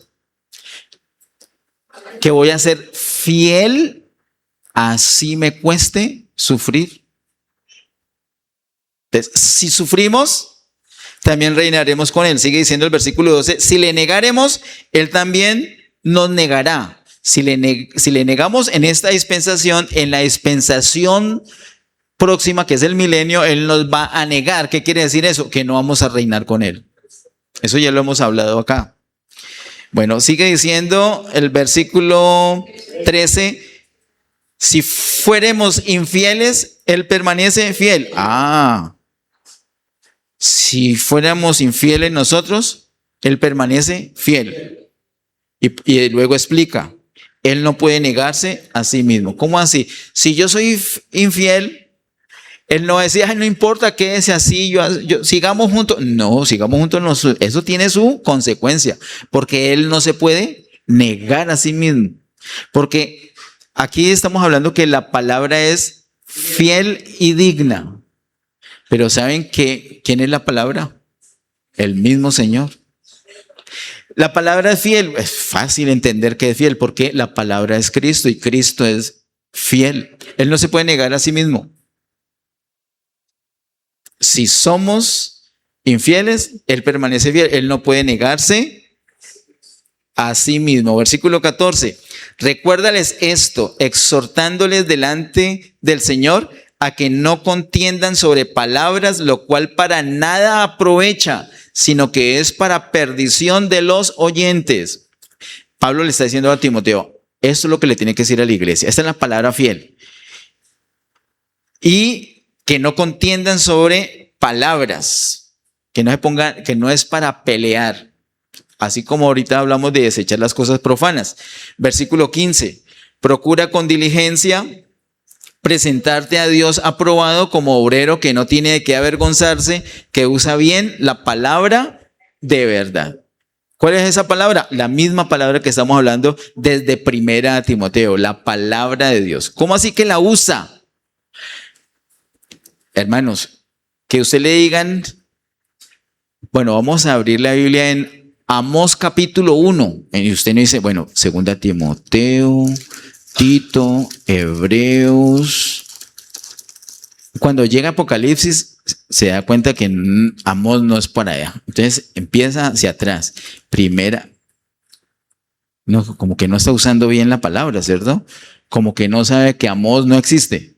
Que voy a ser fiel, así me cueste sufrir. Entonces, si sufrimos, también reinaremos con Él. Sigue diciendo el versículo 12, si le negaremos, Él también nos negará. Si le negamos en esta dispensación, en la dispensación próxima, que es el milenio, Él nos va a negar. ¿Qué quiere decir eso? Que no vamos a reinar con Él. Eso ya lo hemos hablado acá. Bueno, sigue diciendo el versículo 13, si fuéramos infieles, Él permanece fiel. Si fuéramos infieles nosotros, Él permanece fiel. Y luego explica, Él no puede negarse a sí mismo. ¿Cómo así? Si yo soy infiel, Él no decía, no importa que sea así, yo sigamos juntos. No, sigamos juntos, eso tiene su consecuencia, porque Él no se puede negar a sí mismo. Porque aquí estamos hablando que la palabra es fiel y digna. Pero ¿saben quién es la palabra? El mismo Señor. La palabra es fiel. Es fácil entender que es fiel porque la palabra es Cristo y Cristo es fiel. Él no se puede negar a sí mismo. Si somos infieles, Él permanece fiel. Él no puede negarse a sí mismo. Versículo 14. Recuérdales esto, exhortándoles delante del Señor a que no contiendan sobre palabras, lo cual para nada aprovecha, sino que es para perdición de los oyentes. Pablo le está diciendo a Timoteo, esto es lo que le tiene que decir a la iglesia. Esta es la palabra fiel. Y que no contiendan sobre palabras, que no es para pelear. Así como ahorita hablamos de desechar las cosas profanas. Versículo 15. Procura con diligencia presentarte a Dios aprobado como obrero que no tiene de qué avergonzarse, que usa bien la palabra de verdad. ¿Cuál es esa palabra? La misma palabra que estamos hablando desde Primera Timoteo, la palabra de Dios. ¿Cómo así que la usa? Hermanos, que usted le digan, bueno, vamos a abrir la Biblia en Amós capítulo 1. Y usted no dice, bueno, Segunda Timoteo, Tito, Hebreos. Cuando llega Apocalipsis, se da cuenta que Amós no es para allá. Entonces empieza hacia atrás. Primera, no, como que no está usando bien la palabra, ¿cierto? Como que no sabe que Amós no existe.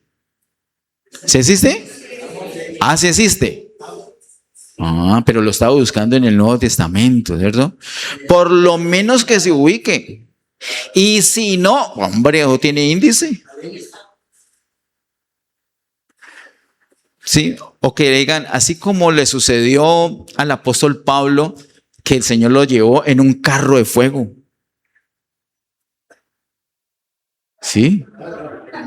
¿Sí existe? Ah, sí existe. Ah, pero lo estaba buscando en el Nuevo Testamento, ¿cierto? Por lo menos que se ubique. Y si no, hombre, ¿o tiene índice? Sí, o que digan, así como le sucedió al apóstol Pablo, que el Señor lo llevó en un carro de fuego. Sí,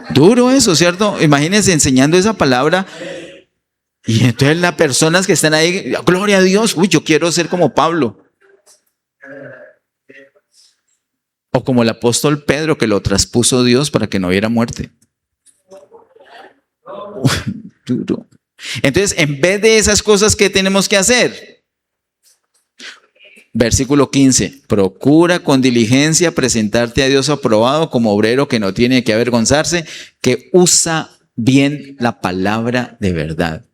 duro eso, ¿cierto? Imagínense enseñando esa palabra y entonces las personas que están ahí, gloria a Dios, uy, yo quiero ser como Pablo. O como el apóstol Pedro, que lo traspuso Dios para que no hubiera muerte. Duro. Entonces, en vez de esas cosas, ¿qué tenemos que hacer? Versículo 15. Procura con diligencia presentarte a Dios aprobado como obrero que no tiene que avergonzarse, que usa bien la palabra de verdad.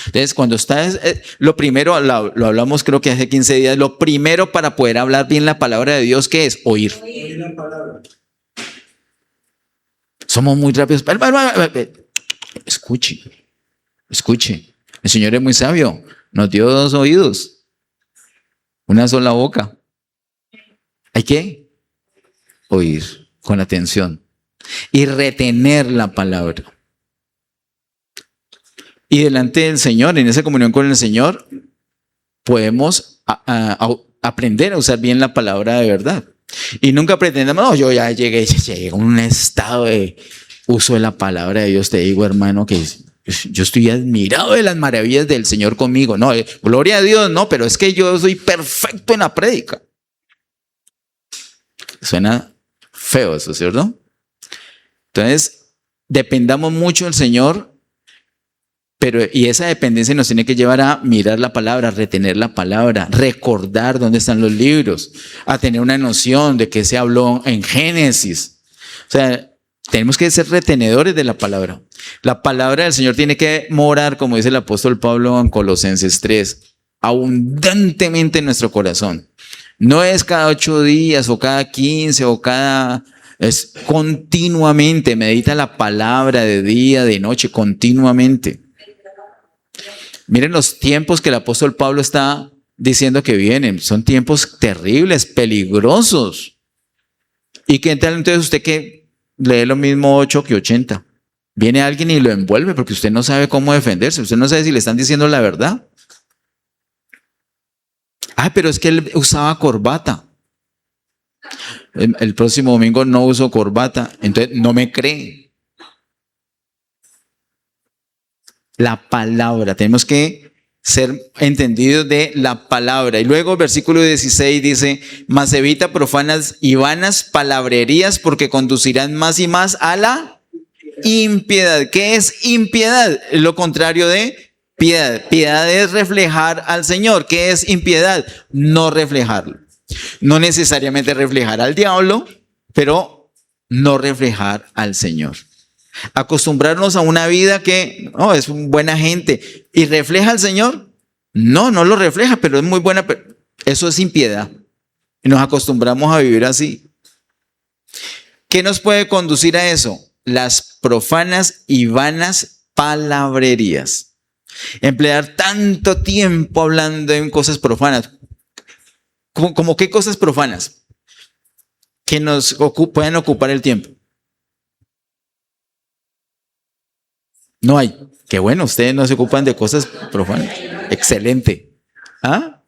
Entonces, cuando estás, lo primero, lo hablamos creo que hace 15 días, lo primero para poder hablar bien la palabra de Dios, ¿qué es? Oír. Somos muy rápidos. Escuche. Escuche, el Señor es muy sabio, nos dio 2 oídos, una sola boca. Hay que oír con atención y retener la palabra. Y delante del Señor, en esa comunión con el Señor, podemos aprender a usar bien la palabra de verdad. Y nunca pretendamos, no, yo ya llegué a un estado de uso de la palabra de Dios. Te digo, hermano, que yo estoy admirado de las maravillas del Señor conmigo. No, gloria a Dios, no, pero es que yo soy perfecto en la prédica. Suena feo eso, ¿cierto? Entonces, dependamos mucho del Señor, y esa dependencia nos tiene que llevar a mirar la palabra, retener la palabra, recordar dónde están los libros, a tener una noción de qué se habló en Génesis. O sea, tenemos que ser retenedores de la palabra. La palabra del Señor tiene que morar, como dice el apóstol Pablo en Colosenses 3, abundantemente en nuestro corazón. No es cada 8 días o cada 15 o es continuamente. Medita la palabra de día, de noche, continuamente. Miren los tiempos que el apóstol Pablo está diciendo que vienen. Son tiempos terribles, peligrosos. ¿Y qué tal entonces usted que lee lo mismo 8 que 80? Viene alguien y lo envuelve porque usted no sabe cómo defenderse. Usted no sabe si le están diciendo la verdad. Ah, pero es que él usaba corbata. El próximo domingo no uso corbata, entonces no me cree. La palabra, tenemos que ser entendidos de la palabra. Y luego el versículo 16 dice, mas evita profanas y vanas palabrerías porque conducirán más y más a la impiedad. ¿Qué es impiedad? Lo contrario de piedad. Piedad es reflejar al Señor. ¿Qué es impiedad? No reflejarlo. No necesariamente reflejar al diablo, pero no reflejar al Señor. Acostumbrarnos a una vida que no es buena gente y refleja al Señor. No lo refleja, pero es muy buena. Eso es impiedad. Y nos acostumbramos a vivir así. ¿Qué nos puede conducir a eso? Las profanas y vanas palabrerías. Emplear tanto tiempo hablando en cosas profanas. ¿Cómo qué cosas profanas? Que nos pueden ocupar el tiempo. No hay. Qué bueno, ustedes no se ocupan de cosas profanas. Excelente. ¿Ah?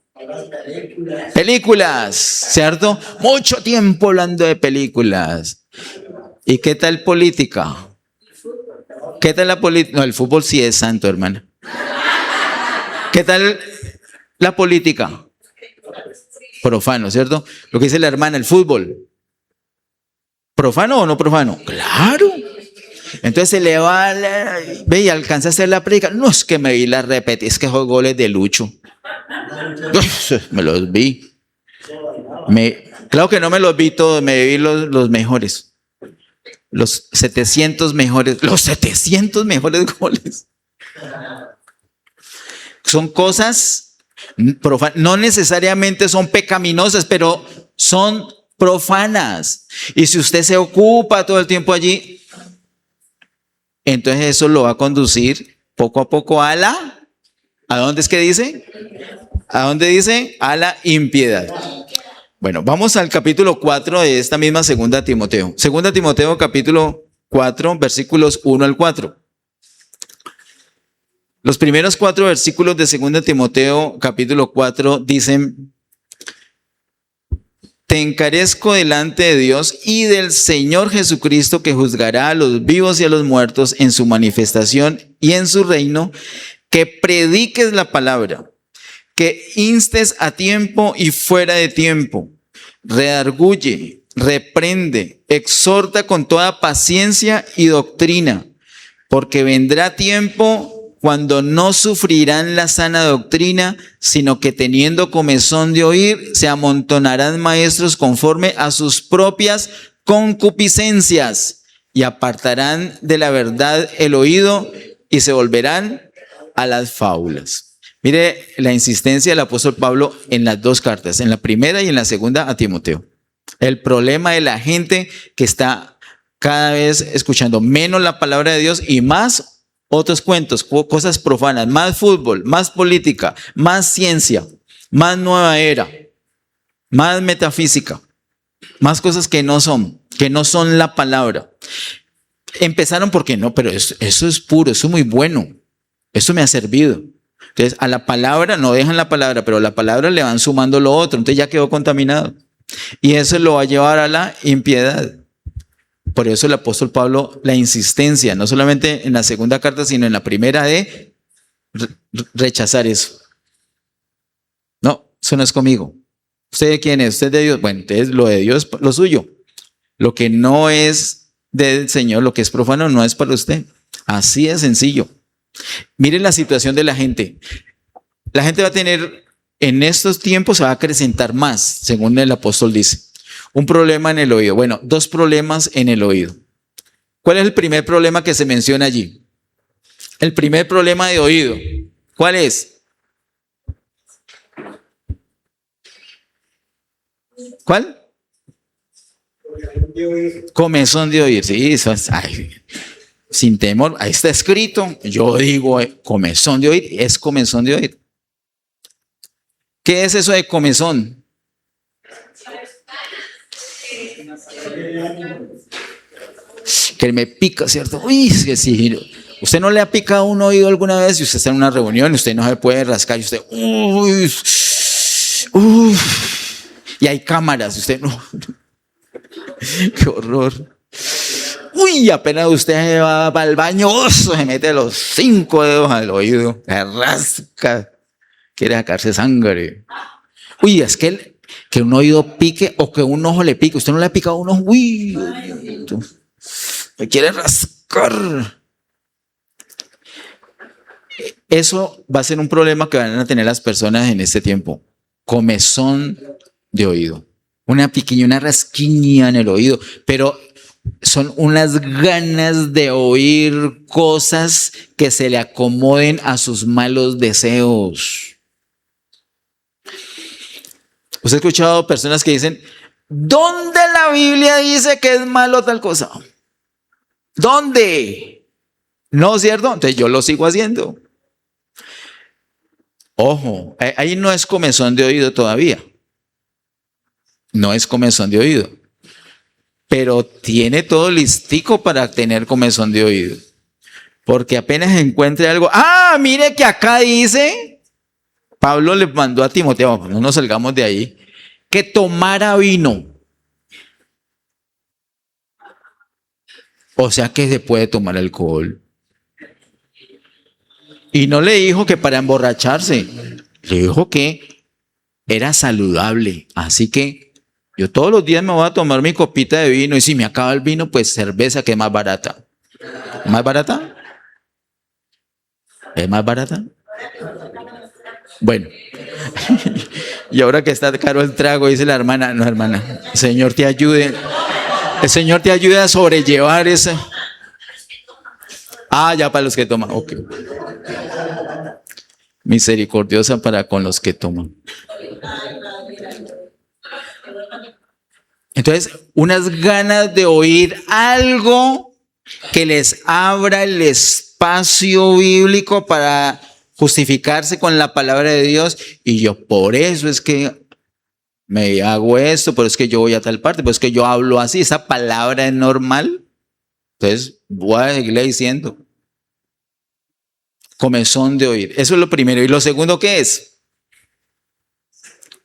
Películas, ¿cierto? Mucho tiempo hablando de películas. ¿Y qué tal política? ¿Qué tal la política? No, el fútbol sí es santo, hermana. ¿Qué tal la política? Profano, ¿cierto? Lo que dice la hermana, el fútbol. ¿Profano o no profano? Claro. Entonces se le va, ve y alcanza a hacer la predica. No es que me vi la repetí, es que esos goles de Lucho. Me los vi. Claro que no me los vi todos, me vi los mejores. Los 700 mejores goles. Son cosas profanas, no necesariamente son pecaminosas, pero son profanas. Y si usted se ocupa todo el tiempo allí, entonces eso lo va a conducir poco a poco ¿a dónde es que dice? ¿A dónde dice? A la impiedad. Bueno, vamos al capítulo 4 de esta misma segunda Timoteo. Segunda Timoteo capítulo 4, versículos 1 al 4. Los primeros 4 versículos de segunda Timoteo capítulo 4 dicen: te encarezco delante de Dios y del Señor Jesucristo, que juzgará a los vivos y a los muertos en su manifestación y en su reino, que prediques la palabra, que instes a tiempo y fuera de tiempo, redarguye, reprende, exhorta con toda paciencia y doctrina, porque vendrá tiempo cuando no sufrirán la sana doctrina, sino que teniendo comezón de oír, se amontonarán maestros conforme a sus propias concupiscencias y apartarán de la verdad el oído y se volverán a las fábulas. Mire la insistencia del apóstol Pablo en las dos cartas, en la primera y en la segunda a Timoteo. El problema de la gente que está cada vez escuchando menos la palabra de Dios y más otros cuentos, cosas profanas, más fútbol, más política, más ciencia, más nueva era, más metafísica, más cosas que no son la palabra. Empezaron porque no, pero eso es puro, eso es muy bueno, eso me ha servido. Entonces a la palabra no dejan la palabra, pero a la palabra le van sumando lo otro, entonces ya quedó contaminado. Y eso lo va a llevar a la impiedad. Por eso el apóstol Pablo, la insistencia, no solamente en la segunda carta, sino en la primera, de rechazar eso. No, eso no es conmigo. ¿Usted de quién es? ¿Usted es de Dios? Bueno, entonces lo de Dios es lo suyo. Lo que no es del Señor, lo que es profano, no es para usted. Así de sencillo. Miren la situación de la gente. La gente va a tener, en estos tiempos se va a acrecentar más, según el apóstol dice. Un problema en el oído. Bueno, 2 problemas en el oído. ¿Cuál es el primer problema que se menciona allí? El primer problema de oído. ¿Cuál es? ¿Cuál? Comezón de oír. Sí, eso es, sin temor. Ahí está escrito. Yo digo comezón de oír. Es comezón de oír. ¿Qué es eso de comezón? Que me pica, ¿cierto? Uy, es que sí. Usted no le ha picado un oído alguna vez y usted está en una reunión y usted no se puede rascar y usted, y hay cámaras, usted no. Qué horror. Uy, apenas usted va al baño, se mete los 5 dedos al oído, se rasca, quiere sacarse sangre. Uy, es que un oído pique o que un ojo le pique. Usted no le ha picado un ojo, uy, me quiere rascar. Eso va a ser un problema que van a tener las personas en este tiempo. Comezón de oído. Una piquiña, una rasquiña en el oído, pero son unas ganas de oír cosas que se le acomoden a sus malos deseos. ¿Usted ha escuchado personas que dicen, ¿dónde la Biblia dice que es malo tal cosa? ¿Dónde? ¿No es cierto? Entonces yo lo sigo haciendo. Ojo, ahí no es comezón de oído todavía. No es comezón de oído. Pero tiene todo listico para tener comezón de oído. Porque apenas encuentre algo. Mire que acá dice, Pablo le mandó a Timoteo, no nos salgamos de ahí, que tomara vino. O sea que se puede tomar alcohol. Y no le dijo que para emborracharse, le dijo que era saludable. Así que yo todos los días me voy a tomar mi copita de vino y si me acaba el vino, pues cerveza, que es más barata. ¿Más barata? ¿Es más barata? Bueno. Y ahora que está caro el trago, dice la hermana, no hermana, el Señor te ayude. El Señor te ayude a sobrellevar esa. Ah, ya para los que toman. Ok. Misericordiosa para con los que toman. Entonces, unas ganas de oír algo que les abra el espacio bíblico para justificarse con la palabra de Dios. Y yo, por eso es que me hago esto, por eso es que yo voy a tal parte, por eso es que yo hablo así. Esa palabra es normal. Entonces, voy a seguirle diciendo. Comezón de oír. Eso es lo primero. ¿Y lo segundo qué es?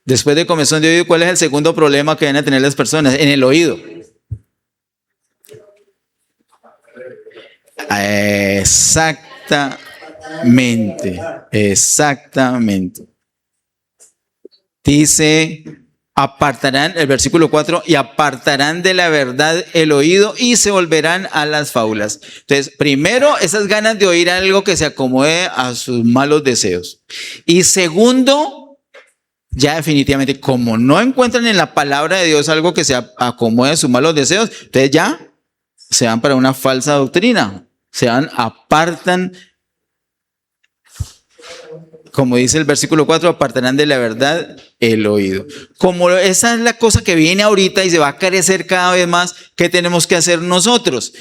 Después de comezón de oído, ¿cuál es el segundo problema que van a tener las personas? En el oído. Exactamente. Dice, apartarán, el versículo 4, y apartarán de la verdad el oído y se volverán a las fábulas. Entonces, primero, esas ganas de oír algo que se acomode a sus malos deseos. Y segundo, ya definitivamente, como no encuentran en la palabra de Dios algo que se acomode a sus malos deseos, entonces ya se van para una falsa doctrina. Apartan, como dice el versículo 4, apartarán de la verdad el oído. Como esa es la cosa que viene ahorita y se va a crecer cada vez más, ¿qué tenemos que hacer nosotros?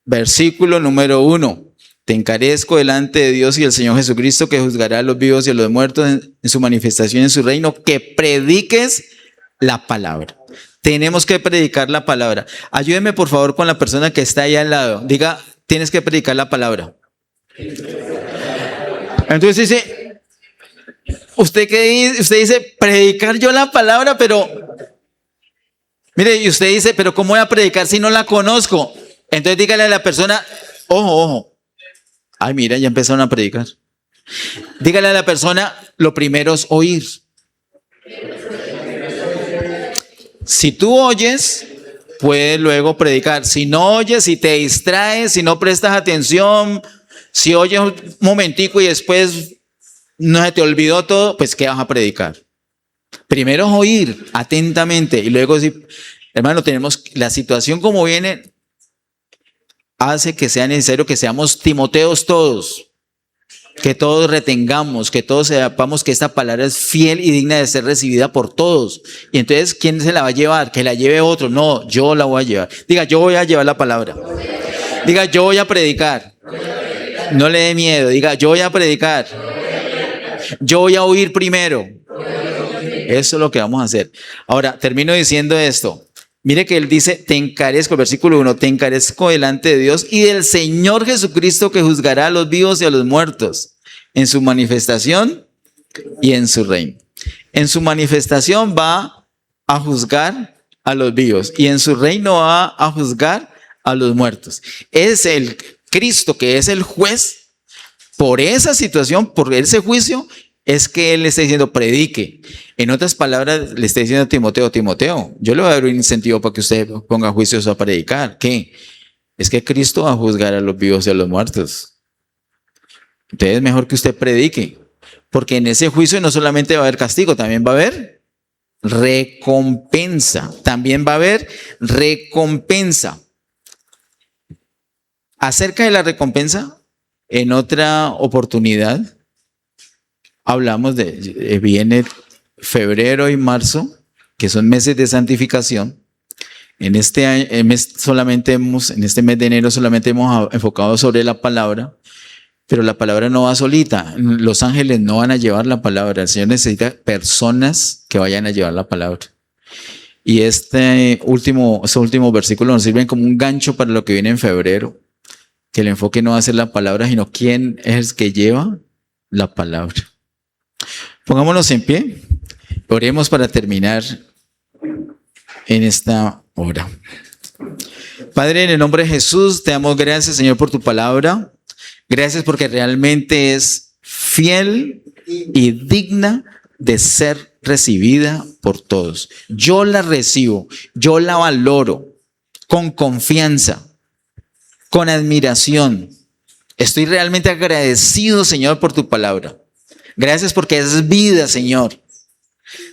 Versículo número 1. Te encarezco delante de Dios y el Señor Jesucristo, que juzgará a los vivos y a los muertos en su manifestación en su reino, que prediques la palabra. Tenemos que predicar la palabra. Ayúdeme por favor con la persona que está ahí al lado. Diga, tienes que predicar la palabra. Entonces dice, ¿usted qué dice? Usted dice, predicar yo la palabra, pero mire, y usted dice, pero ¿cómo voy a predicar si no la conozco? Entonces dígale a la persona, ojo. Ay, mira, ya empezaron a predicar. Dígale a la persona, lo primero es oír. Si tú oyes, puedes luego predicar. Si no oyes, si te distraes, si no prestas atención, si oyes un momentico y después no se te olvidó todo, pues ¿qué vas a predicar? Primero es oír atentamente y luego si, hermano, tenemos la situación como viene, hace que sea necesario que seamos Timoteos todos, que todos retengamos, que todos sepamos que esta palabra es fiel y digna de ser recibida por todos. Y entonces, ¿quién se la va a llevar? Que la lleve otro. No, yo la voy a llevar. Diga, yo voy a llevar la palabra. Diga, yo voy a predicar. No le dé miedo. Diga, yo voy a predicar. Yo voy a oír primero. Eso es lo que vamos a hacer. Ahora, termino diciendo esto. Mire que él dice, te encarezco, versículo 1, te encarezco delante de Dios y del Señor Jesucristo, que juzgará a los vivos y a los muertos en su manifestación y en su reino. En su manifestación va a juzgar a los vivos y en su reino va a juzgar a los muertos. Es el Cristo que es el juez por esa situación, por ese juicio. Es que él le está diciendo, predique. En otras palabras, le está diciendo a Timoteo, yo le voy a dar un incentivo para que usted ponga juicios a predicar. ¿Qué? Es que Cristo va a juzgar a los vivos y a los muertos. Entonces es mejor que usted predique. Porque en ese juicio no solamente va a haber castigo, también va a haber recompensa. También va a haber recompensa. Acerca de la recompensa, en otra oportunidad, hablamos viene febrero y marzo, que son meses de santificación. En este mes en este mes de enero solamente hemos enfocado sobre la palabra, pero la palabra no va solita. Los ángeles no van a llevar la palabra. El Señor necesita personas que vayan a llevar la palabra. Y este último versículo nos sirven como un gancho para lo que viene en febrero, que el enfoque no va a ser la palabra, sino quién es el que lleva la palabra. Pongámonos en pie, oremos para terminar en esta hora. Padre, en el nombre de Jesús, te damos gracias, Señor, por tu palabra. Gracias porque realmente es fiel y digna de ser recibida por todos. Yo la recibo, yo la valoro con confianza, con admiración. Estoy realmente agradecido, Señor, por tu palabra. Gracias porque es vida, Señor.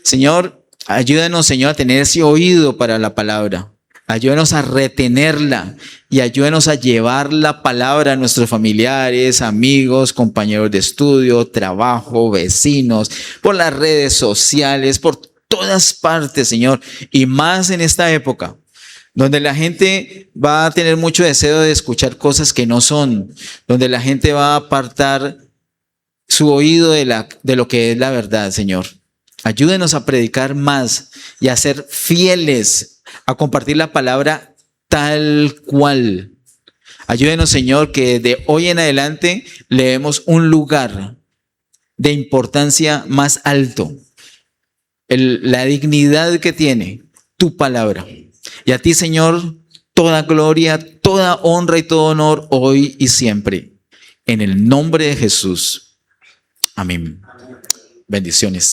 Señor, ayúdanos, Señor, a tener ese oído para la palabra. Ayúdanos a retenerla y ayúdanos a llevar la palabra a nuestros familiares, amigos, compañeros de estudio, trabajo, vecinos, por las redes sociales, por todas partes, Señor. Y más en esta época, donde la gente va a tener mucho deseo de escuchar cosas que no son, donde la gente va a apartar su oído de lo que es la verdad, Señor. Ayúdenos a predicar más y a ser fieles a compartir la palabra tal cual. Ayúdenos, Señor, que de hoy en adelante le demos un lugar de importancia más alto. La dignidad que tiene tu palabra. Y a ti, Señor, toda gloria, toda honra y todo honor hoy y siempre. En el nombre de Jesús. Amén. Bendiciones.